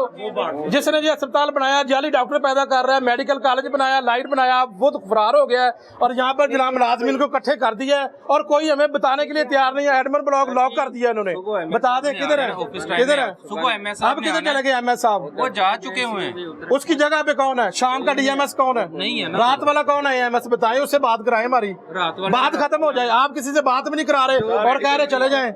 जिसने ये अस्पताल बनाया, जाली डॉक्टर पैदा कर रहा है, मेडिकल कॉलेज बनाया, लाइट बनाया, वो तो फरार हो गया है। और यहाँ पर जनाब मुलाजमीन को इकट्ठे कर दिया है और कोई हमें बताने के लिए तैयार नहीं है। एडमिन ब्लॉक लॉक कर दिया इन्होंने। बता दें किधर है, किधर है? सुबह एमएस अब किधर चले गए एमएस साहब? वो जा चुके हुए हैं। उसकी जगह पे कौन है? शाम का डीएमएस कौन है? नहीं है ना। रात वाला कौन है एमएस? बताएं, उससे बात कराएं हमारी, रात वाला बात खत्म हो जाए। आप किसी से बात भी नहीं करा रहे और कह रहे चले जाएं।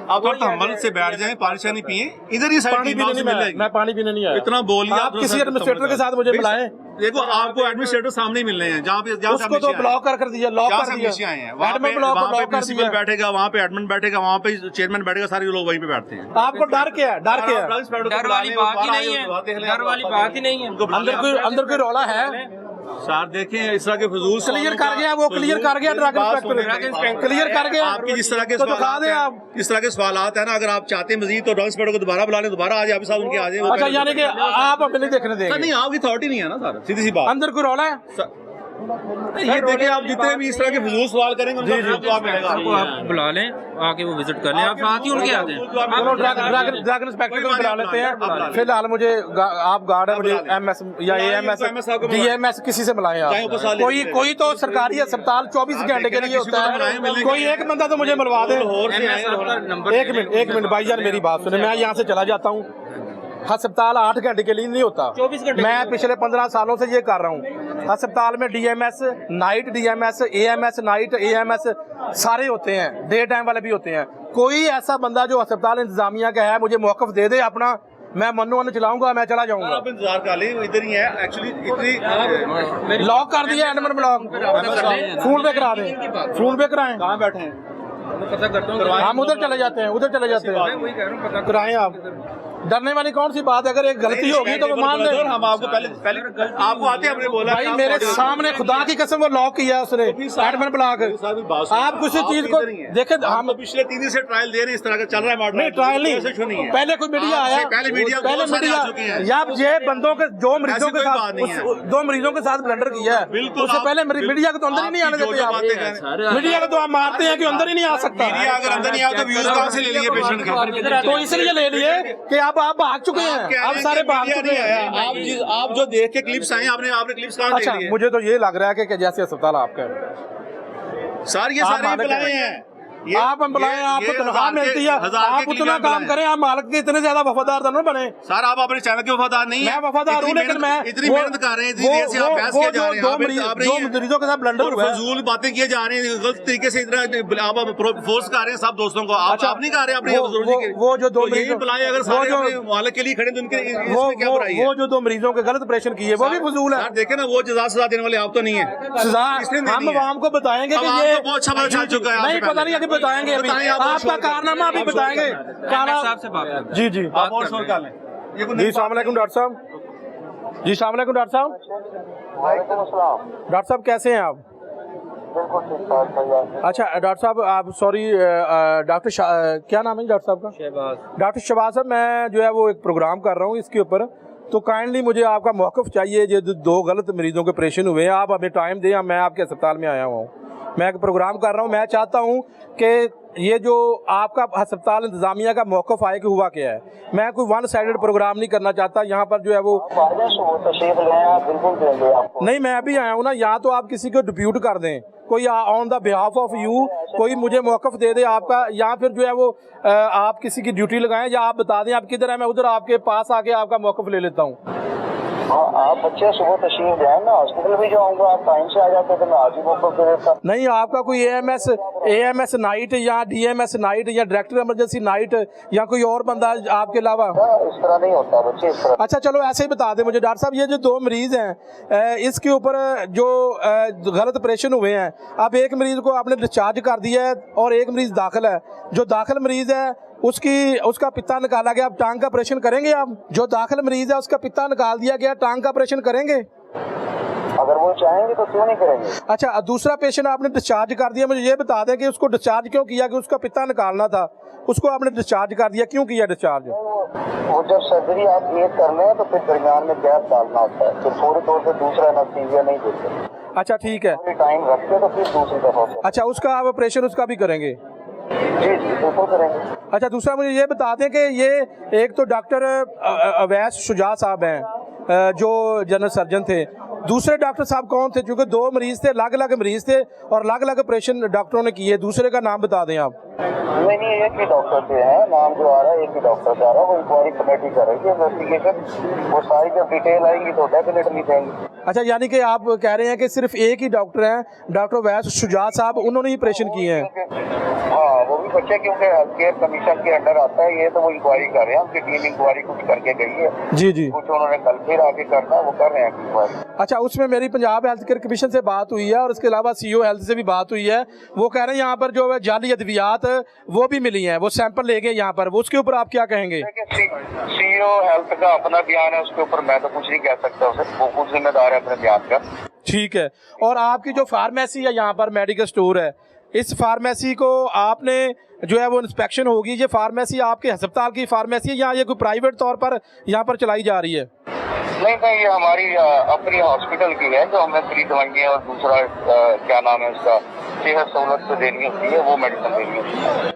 आप थोड़ा तहम्मुल से बैठ जाएं, पानी शानी पिए, इधर ही पानी पीने नहीं, मैं पानी पीने नहीं आया। इतना बोलिए आप किसी एडमिनिस्ट्रेटर के साथ मुझे मिलाएं। देखो आपको एडमिनिस्ट्रेटर सामने ही मिलने हैं, जहाँ पे उसको तो ब्लॉक कर दिया, लॉक कर दिया। आए हैं वहाँ पे, ब्लॉक वहाँ पे कर प्रिंसिपल दिया। बैठेगा, वहाँ पे एडमिन बैठेगा, वहाँ पे चेयरमैन बैठेगा, सारे लोग वहीं पे बैठते हैं। आपको डर क्या है? डर क्या है? डर वाली बात ही नहीं है, डर वाली बात ही नहीं है। अंदर कोई रौला है? सर देखें, इस तरह के फजूल क्लियर कर गया, वो क्लियर कर गया, ड्रग इंस्पेक्टर क्लियर कर गया। आपकी जिस तरह के तो दिखा सवाल दें आप। इस तरह के सवाल है ना, अगर आप चाहते हैं मजीद तो ड्रग इंस्पेक्टर को दोबारा बुला लें, दोबारा आ जाए, साहब उनके आ जाए। अच्छा, यानी कि आप हमें नहीं देखने देंगे? नहीं, आपकी अथॉरिटी नहीं है ना सर, सीधी सी बात। अंदर कोई रौला है? ये देखिए, आप जितने भी इस तरह के फजूल सवाल करेंगे उनका जवाब मिलेगा आपको। आप बुला लें, आके वो विजिट कर लें, आप साथ ही उनके आते हैं। ड्रग इंस्पेक्टर को बुला लेते हैं। फिलहाल मुझे आप गार्ड है, मुझे एमएस या एएमएस डीएमएस किसी से मिलाएं आप। कोई तो सरकारी अस्पताल 24 घंटे के लिए होता है, कोई एक बंदा तो मुझे मिलवा दे। एक मिनट भाईजान, मेरी बात सुने, मैं यहाँ से चला जाता हूँ। अस्पताल 8 घंटे के लिए नहीं होता, 24 घंटे। मैं पिछले 15 सालों से ये कर रहा हूँ। अस्पताल में DMs night, DMs AMS night, AMS सारे होते हैं, डे टाइम वाले भी होते हैं। कोई ऐसा बंदा जो अस्पताल इंतजामिया का है मुझे मौकफ दे दे अपना, मैं मनु चलाऊंगा, मैं चला जाऊंगा। आप इंतजार कर लें, इधर ही है एक्चुअली। इतनी लॉक कर दिया एडमिन ब्लॉक, फोन पे करा दें, फोन पे कराएं। कहाँ बैठे हैं? पता करता हूँ, हम उधर चले जाते हैं, उधर चले जाते हैं, वही कह रहा हूँ, पता कराएं आप। डरने वाली कौन सी बात है? अगर एक गलती होगी तो वो मान ले। हम आपको पहले आपको आते हमने बोला भाई मेरे सामने खुदा की कसम वो लॉक किया उसने, एडमिन ब्लॉक। आप किसी चीज को देखें, हम पिछले 3 दिन से ट्रायल दे रहे हैं, इस तरह का चल रहा है। नहीं, ट्रायल नहीं, पहले कोई मीडिया आया, पहले मीडिया या ये बंदों के जो मरीजों के साथ 2 मरीजों के साथ ब्लंडर किया है, उससे पहले मीडिया को तो अंदर ही नहीं आने देते आप। मीडिया को तो आप मारते हैं कि अंदर ही नहीं आ सकता। मीडिया अगर अंदर नहीं आया तो व्यूज कहाँ से ले लिए पेशेंट के? तो इसलिए ले लिए कि आप भाग चुके हैं, आप सारे भाग चुके हैं। आप जो देख के क्लिप्स आए, आपने क्लिप्स कहाँ अच्छा, देख लिए? मुझे तो ये लग रहा है कि जैसे अस्पताल आपका है सर, ये सारे बुलाए हैं, आप बुलाएं, आपको तनख्वाह मिलती है, आप उतना काम करें, आप मालिक के इतने ज्यादा वफादार तो न बने। सर आप अपने चैनल के वफादार नहीं है। मैं वफादार हूँ, लेकिन मैं इतनी मेहनत कर रहे हैं, इतनी देर से आप बहस किए जा रहे हैं, जो मरीजों के साथ ब्लंडर हुआ है, फजूल बातें किए जा रहे हैं, गलत तरीके से इतना आप फोर्स कर रहे हैं सब दोस्तों को। आप नहीं कर रहे अपने वो जो 2 यही बुलाए, अगर सारे अपने मालिक के लिए खड़े तो उनके इसमें क्या बुराई है? वो जो 2 मरीजों के गलत ऑपरेशन किए वो भी फजूल है। देखे ना, वो सजा देने वाले आप तो नहीं है। सजा हम आवाम को बताएंगे कि ये बहुत अच्छा पता चल चुका है। नहीं, पता नहीं अभी बताएंगे, आपका कारनामा अभी बताएंगे। साहब से बात करें। जी आप और शोर कर लें। जी अस्सलाम वालेकुम डॉक्टर साहब। जी अस्सलाम वालेकुम डॉक्टर साहब। डॉक्टर साहब कैसे हैं आप? अच्छा डॉक्टर साहब, आप सॉरी, डॉक्टर क्या नाम है डॉक्टर साहब का? शहबाज। डॉक्टर शहबाज साहब, मैं जो है वो एक प्रोग्राम कर रहा हूँ इसके ऊपर, तो काइंडली मुझे आपका मौक़िफ़ चाहिए। जो 2 गलत मरीजों के ऑपरेशन हुए हैं, आप हमें टाइम दें, मैं आपके अस्पताल में आया हुआ हूँ, मैं एक प्रोग्राम कर रहा हूँ। मैं चाहता हूँ कि ये जो आपका अस्पताल इंतज़ामिया का मौक़िफ़ आए कि हुआ क्या है। मैं कोई 1 साइडेड प्रोग्राम नहीं करना चाहता। यहाँ पर जो है वो नहीं, मैं अभी आया हूँ ना, यहाँ तो आप किसी को डिप्यूट कर दें, कोई on the behalf of you कोई मुझे मौक़िफ़ दे दे आपका, या फिर जो है वो आप किसी की ड्यूटी लगाएं, या आप बता दें आप किधर है, मैं उधर आपके पास आके आपका मौक़िफ़ ले लेता हूँ। आप बच्चे सुबह तशरीफ जाए ना, हॉस्पिटल भी जाऊंगा, आप टाइम से आ जाते तो मैं आज ही मौक़िफ़ दे देता। नहीं, आपका कोई AMS नाइट या DMS नाइट या डायरेक्टर इमरजेंसी नाइट या कोई और बंदा आपके अलावा? इस तरह नहीं होता बच्चे, इस तरह। अच्छा चलो ऐसे ही बता दें मुझे डॉक्टर साहब, ये जो 2 मरीज हैं इसके ऊपर जो गलत ऑपरेशन हुए हैं, अब एक मरीज को आपने डिस्चार्ज कर दिया है और एक मरीज दाखिल है। जो दाखिल मरीज है उसका पित्ता निकाला गया, अब टांग का ऑपरेशन करेंगे आप? जो दाखिल मरीज है उसका पित्ता निकाल दिया गया, टांग का ऑपरेशन करेंगे? अगर वो चाहेंगे तो क्यों नहीं करेंगे। अच्छा दूसरा पेशेंट आपने डिस्चार्ज कर दिया, मुझे ये बता दें कि उसको डिस्चार्ज क्यों किया? कि उसका पित्ता निकालना था, उसको आपने डिस्चार्ज कर दिया, क्यों किया डिस्चार्ज? वो जब सर्जरी आप एक कर लें तो फिर दरमियान में गैप डालना होता है, फिर फौरी तौर पर दूसरा एनेस्थीसिया नहीं देते। अच्छा ठीक है, टाइम रखते तो फिर दूसरी दफा। अच्छा उसका आप ऑपरेशन उसका भी करेंगे? जी बिल्कुल करेंगे। अच्छा दूसरा मुझे ये बता दें कि ये एक तो डॉक्टर अवैस शुजा साहब हैं जो जनरल सर्जन थे, दूसरे डॉक्टर साहब कौन थे? क्योंकि 2 मरीज थे, अलग अलग मरीज थे और अलग अलग ऑपरेशन डॉक्टरों ने किए, दूसरे का नाम बता दें आप। नहीं एक ही डॉक्टर से है, नाम जो आ रहा है एक ही डॉक्टर से आ रहा है, वो इंक्वायरी कमेटी कर रही है इन्वेस्टिगेशन, वो सारी जब डिटेल आएंगी तो डेफिनेटली देंगे। अच्छा यानी कि आप कह रहे हैं कि सिर्फ एक ही डॉक्टर हैं, डॉक्टर अवैस शुजा साहब, उन्होंने ही ऑपरेशन किए हैं? हाँ वो भी बच्चे क्योंकि हेल्थ केयर कमीशन के अंडर आता है ये, तो वो इंक्वायरी कर रहे हैं, उनकी टीम इंक्वायरी कुछ करके गई है। जी जी, कुछ उन्होंने कल फिर आगे करना वो कर रहे हैं इंक्वायरी। अच्छा उसमें मेरी पंजाब हेल्थ केयर कमीशन से बात हुई है और उसके अलावा CEO हेल्थ से भी बात हुई है, वो कह रहे हैं यहाँ पर जो है जाली अद्वियात वो भी मिली हैं, वो सैंपल ले गए यहाँ पर, वो उसके ऊपर आप क्या कहेंगे? CEO हेल्थ का अपना बयान है, उसके ऊपर मैं तो कुछ नहीं कह सकता, उसे वो खुद जिम्मेदार है अपने बयान का। ठीक है, और आपकी जो फार्मेसी है यहाँ पर मेडिकल स्टोर है, इस फार्मेसी को आपने जो है वो इंस्पेक्शन होगी, ये फार्मेसी आपके अस्पताल की फार्मेसी है या ये कोई प्राइवेट तौर पर यहाँ पर चलाई जा रही है? नहीं ये हमारी अपनी हॉस्पिटल की है, जो हमें फ्री दवाइयाँ और दूसरा क्या नाम है उसका सेहत सहूलत से देनी होती है, वो मेडिसिन देनी होती है।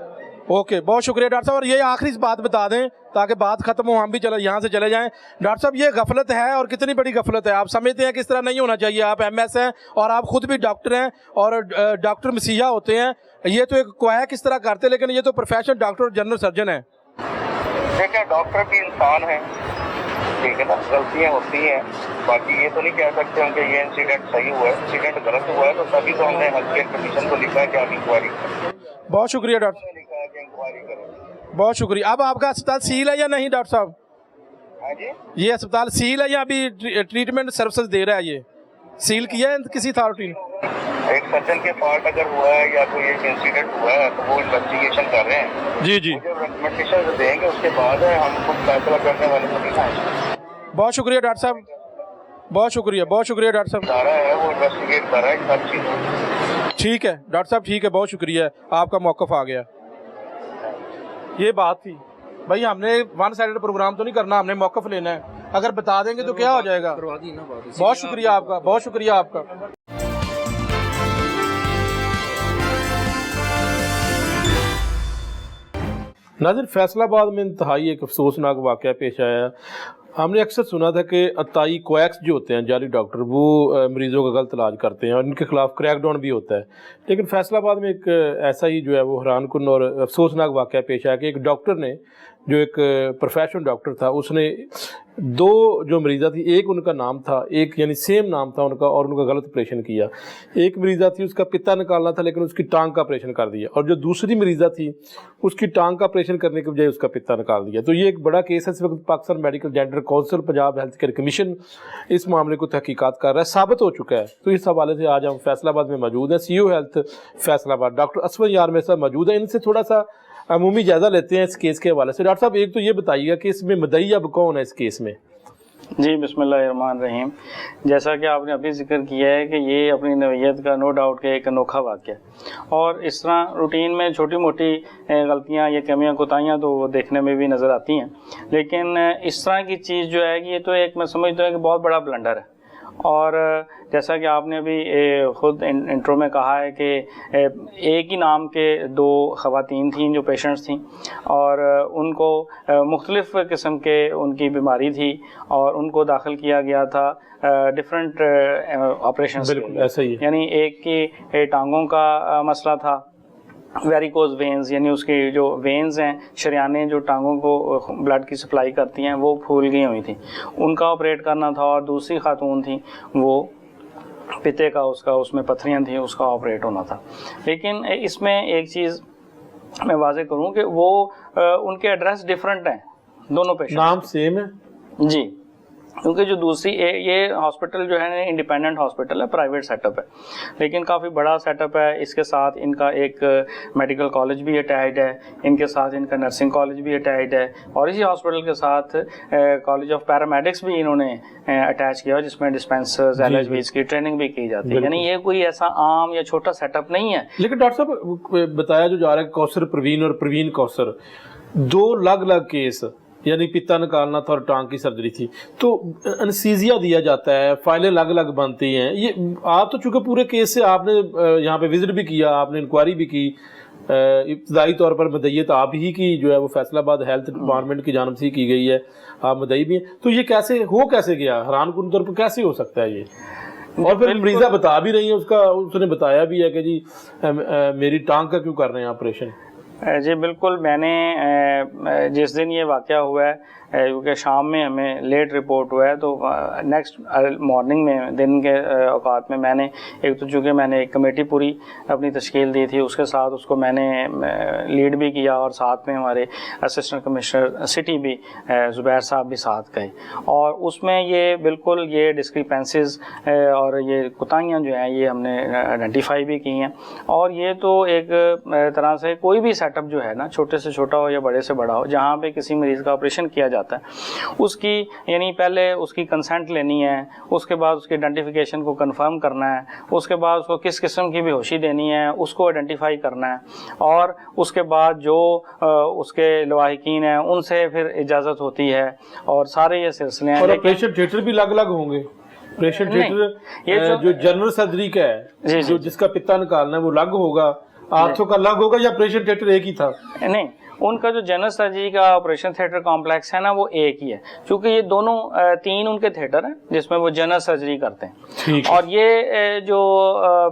ओके बहुत शुक्रिया डॉक्टर साहब, और ये आखिरी बात बता दें ताकि बात खत्म हो, हम भी चले यहाँ से चले जाएं। डॉक्टर साहब ये गफलत है और कितनी बड़ी गफलत है, आप समझते हैं कि इस तरह नहीं होना चाहिए? आप MS हैं और आप खुद भी डॉक्टर हैं और डॉक्टर मसीहा होते हैं, ये तो एक क्वाया किस तरह करते, लेकिन ये तो प्रोफेशनल डॉक्टर और जनरल सर्जन है। देखिए डॉक्टर भी इंसान है, ठीक है ना, गलतियाँ होती हैं, बाकी ये तो नहीं कह सकते हम कि ये इंसिडेंट सही हुआ है, इंसिडेंट गलत हुआ है, तो तभी तो हमने हेल्थ केयर कमीशन को लिखा है कि आप इंक्वायरी करें। बहुत शुक्रिया डॉक्टर, बहुत शुक्रिया। अब आपका अस्पताल सील है या नहीं डॉक्टर साहब? हाँ जी, ये अस्पताल सील है या अभी ट्रीटमेंट सर्विसेज दे रहा है? ये सील किया है किसी अथॉरिटी ने? एक सर्जन के फॉल्ट अगर हुआ है या कोई एक इंसिडेंट हुआ है तो वो इन्वेस्टिगेशन कर रहे हैं। जी जी, जब रिकमेंडेशन देंगे उसके बाद हम कुछ फैसला करने वाले तो नहीं हैं। बहुत शुक्रिया डॉक्टर साहब, बहुत शुक्रिया, बहुत शुक्रिया डॉक्टर साहब। सारा है वो इन्वेस्टिगेट कर रहा है सब चीज़। ठीक है डॉक्टर साहब, ठीक है, बहुत शुक्रिया, आपका मौक़िफ़ आ गया। ये बात थी भाई, हमने वन साइडेड प्रोग्राम तो नहीं करना, हमने मौक़िफ़ लेना है, अगर बता देंगे तो क्या हो जाएगा। बहुत शुक्रिया आपका, बहुत शुक्रिया आपका। नाज़रीन फैसलाबाद में इंतहाई एक अफसोसनाक वाक़या पेश आया। हमने अक्सर सुना था कि अताई क्वैक्स जो होते हैं जाली डॉक्टर, वो मरीज़ों का गलत इलाज करते हैं और इनके ख़िलाफ़ क्रैकडाउन भी होता है, लेकिन फैसलाबाद में एक ऐसा ही जो है वो हैरानकुन और अफसोसनाक वाक़या पेश आया कि एक डॉक्टर ने, जो एक प्रोफेशनल डॉक्टर था, उसने 2 जो मरीज़ा थी, एक उनका नाम था, एक यानी सेम नाम था उनका, और उनका गलत ऑपरेशन किया। एक मरीज़ा थी उसका पित्ता निकालना था लेकिन उसकी टांग का ऑपरेशन कर दिया, और जो दूसरी मरीज़ा थी उसकी टांग का ऑपरेशन करने के बजाय उसका पित्ता निकाल दिया। तो ये एक बड़ा केस है। इस वक्त Pakistan medical gender council, Punjab health care commission इस मामले को तहकीकात कर रहा है, साबित हो चुका है। तो इस हवाले से आज हम फैसलाबाद में मौजूद हैं, CEO health Faisalabad doctor Asfar यार मेरे साथ मौजूद है। इनसे थोड़ा सा अमूमी जायज़ा लेते हैं इस केस के हवाले से। डॉक्टर साहब एक तो ये बताइएगा कि इसमें मुद्दई अब कौन है इस केस में? जी बिस्मिल्लाहिर्रहमानिर्रहीम। जैसा कि आपने अभी जिक्र किया है कि ये अपनी नौइयत का नो डाउट के एक अनोखा वाक़या, और इस तरह रूटीन में छोटी मोटी गलतियाँ या कमियाँ कोताहियाँ तो देखने में भी नज़र आती हैं, लेकिन इस तरह की चीज़ जो है कि ये तो एक, मैं समझता हूँ कि बहुत बड़ा ब्लंडर है। और जैसा कि आपने अभी ख़ुद इंट्रो में कहा है कि एक ही नाम के 2 ख़वातीन थीं जो पेशेंट्स थीं, और उनको मुख्तलिफ़ किस्म के उनकी बीमारी थी और उनको दाखिल किया गया था डिफरेंट ऑपरेशन के लिए। ऐसा ही है, यानी एक की टांगों का मसला था, वेरिकोज वेन्स, यानी उसकी जो वेन्स हैं, शरियानें जो टांगों को ब्लड की सप्लाई करती हैं, वो फूल गई हुई थी, उनका ऑपरेट करना था। और दूसरी खातून थी वो पिते का उसका उसमें पथरियाँ थी, उसका ऑपरेट होना था। लेकिन इसमें एक चीज़ मैं वाज़ेह करूँ कि वो उनके एड्रेस डिफरेंट हैं दोनों पेशेंट, नाम सेम है जी, क्योंकि जो दूसरी ये हॉस्पिटल जो है इंडिपेंडेंट हॉस्पिटल है, प्राइवेट सेटअप है, लेकिन काफ़ी बड़ा सेटअप है। इसके साथ इनका एक मेडिकल कॉलेज भी अटैच्ड है, इनके साथ इनका नर्सिंग कॉलेज भी अटैच्ड है, और इसी हॉस्पिटल के साथ कॉलेज ऑफ पैरामेडिक्स भी इन्होंने अटैच किया, जिसमें डिस्पेंसर्स एलएचबीज की ट्रेनिंग भी की जाती है। यानी ये कोई ऐसा आम या छोटा सेटअप नहीं है। लेकिन डॉक्टर साहब बताया जो जा रहा है कौसर प्रवीण और प्रवीण कौसर, दो अलग अलग केस, यानी पित्ता निकालना था और टांग की सर्जरी थी, तो एनेस्थीसिया दिया जाता है, फाइलें अलग अलग बनती हैं। ये आप तो चूंकि पूरे केस से आपने यहाँ पे विजिट भी किया, आपने इंक्वायरी भी की, इब्तदाई तौर पर मदईयत आप ही की जो है वो फैसलाबाद हेल्थ डिपार्टमेंट की जानब से की गई है, आप मदई भी हैं, तो ये कैसे गया, हैरानकुन तौर पर कैसे हो सकता है ये? और फिर मरीजा बता भी रही है, उसने बताया भी है कि जी मेरी टांग का क्यों कर रहे हैं ऑपरेशन। जी बिल्कुल, मैंने जिस दिन ये वाक़या हुआ है, क्योंकि शाम में हमें लेट रिपोर्ट हुआ है, तो नेक्स्ट मॉर्निंग में दिन के औकात में मैंने चूँकि मैंने एक कमेटी पूरी अपनी तश्कील दी थी, उसके साथ उसको मैंने लीड भी किया, और साथ में हमारे असिस्टेंट कमिश्नर सिटी भी ज़ुबैर साहब भी साथ गए, और उसमें ये बिल्कुल ये डिस्क्रिपेंसीज और ये कोताहियाँ जो हैं ये हमने आइडेंटिफाई भी की हैं। और ये तो एक तरह से कोई भी सेटअप जो है ना, छोटे से छोटा हो या बड़े से बड़ा हो, जहाँ पे किसी मरीज़ का ऑपरेशन किया जाता है, उसकी यानी पहले उसकी कंसेंट लेनी है, उसके बाद उसकी आइडेंटिफिकेशन को कंफर्म करना है, उसके बाद उसको किस किस्म की बेहोशी देनी है उसको आइडेंटिफाई करना है, और उसके बाद जो उसके लवाहिकीन हैं उनसे फिर इजाज़त होती है, और सारे ये सिलसिले हैं। और ऑपरेशन थिएटर भी अलग अलग होंगे? ऑपरेशन थिएटर जो जनरल सर्जरी का है, जो जिसका पित्ता निकालना है वो अलग होगा, आर्थो का अलग होगा, या ऑपरेशन थिएटर एक ही था? नहीं, उनका जो जनरल सर्जरी का ऑपरेशन थिएटर कॉम्प्लेक्स है ना, वो एक ही है, क्योंकि ये दोनों तीन उनके थिएटर हैं जिसमें वो जनरल सर्जरी करते हैं। और ये जो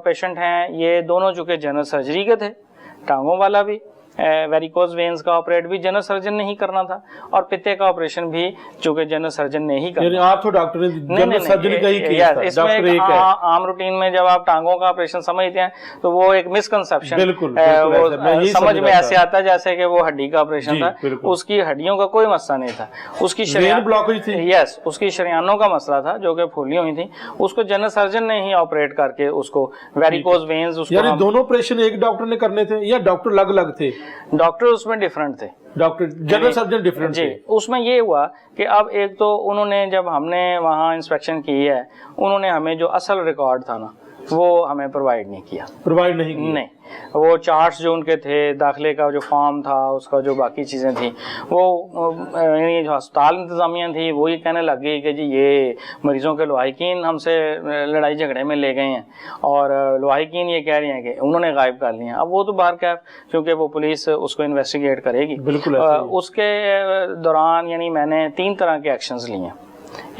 पेशेंट हैं ये दोनों चूँकि जनरल सर्जरी के थे, टांगों वाला भी, वेरिकोज वेन्स का ऑपरेट भी जनरल सर्जन ने ही करना था, और पित्ते का ऑपरेशन भी चूंकि जनरल सर्जन ने ही करना। आर्थो डॉक्टर ने जनरल सर्जरी का ही किया था। इसमें एक आम रूटीन में जब आप टांगों का ऑपरेशन समझते हैं तो वो एक मिसकंसेप्शन समझ में ऐसे आता है जैसे कि वो हड्डी का ऑपरेशन था, उसकी हड्डियों का कोई मसला नहीं था, उसकी ब्लॉकेज थी, यस, उसकी शरियानों का मसला था जो कि फूलियां हुई थी, उसको जनरल सर्जन ने ही ऑपरेट करके उसको वेरिकोज वेन्स, यानी दोनों ऑपरेशन एक डॉक्टर ने करने थे या डॉक्टर अलग अलग थे? डॉक्टर उसमें डिफरेंट थे, डॉक्टर जनरल सर्जन डिफरेंट थे। उसमें ये हुआ कि अब एक तो उन्होंने जब हमने वहाँ इंस्पेक्शन की है, उन्होंने हमें जो असल रिकॉर्ड था ना वो हमें प्रोवाइड नहीं किया। नहीं, वो चार्ट्स जो उनके थे, दाखिले का जो फॉर्म था, उसका जो बाकी चीज़ें थी, वो यानी जो अस्पताल इंतज़ामिया थी वो ये कहने लग गई कि जी ये मरीज़ों के लवाहिकीन हमसे लड़ाई झगड़े में ले गए हैं, और लवाहिकीन ये कह रहे हैं कि उन्होंने गायब कर लिए हैं। अब वो तो बाहर क्या, क्योंकि वो पुलिस उसको इन्वेस्टिगेट करेगी। बिल्कुल उसके दौरान यानी मैंने 3 तरह के एक्शंस लिए हैं।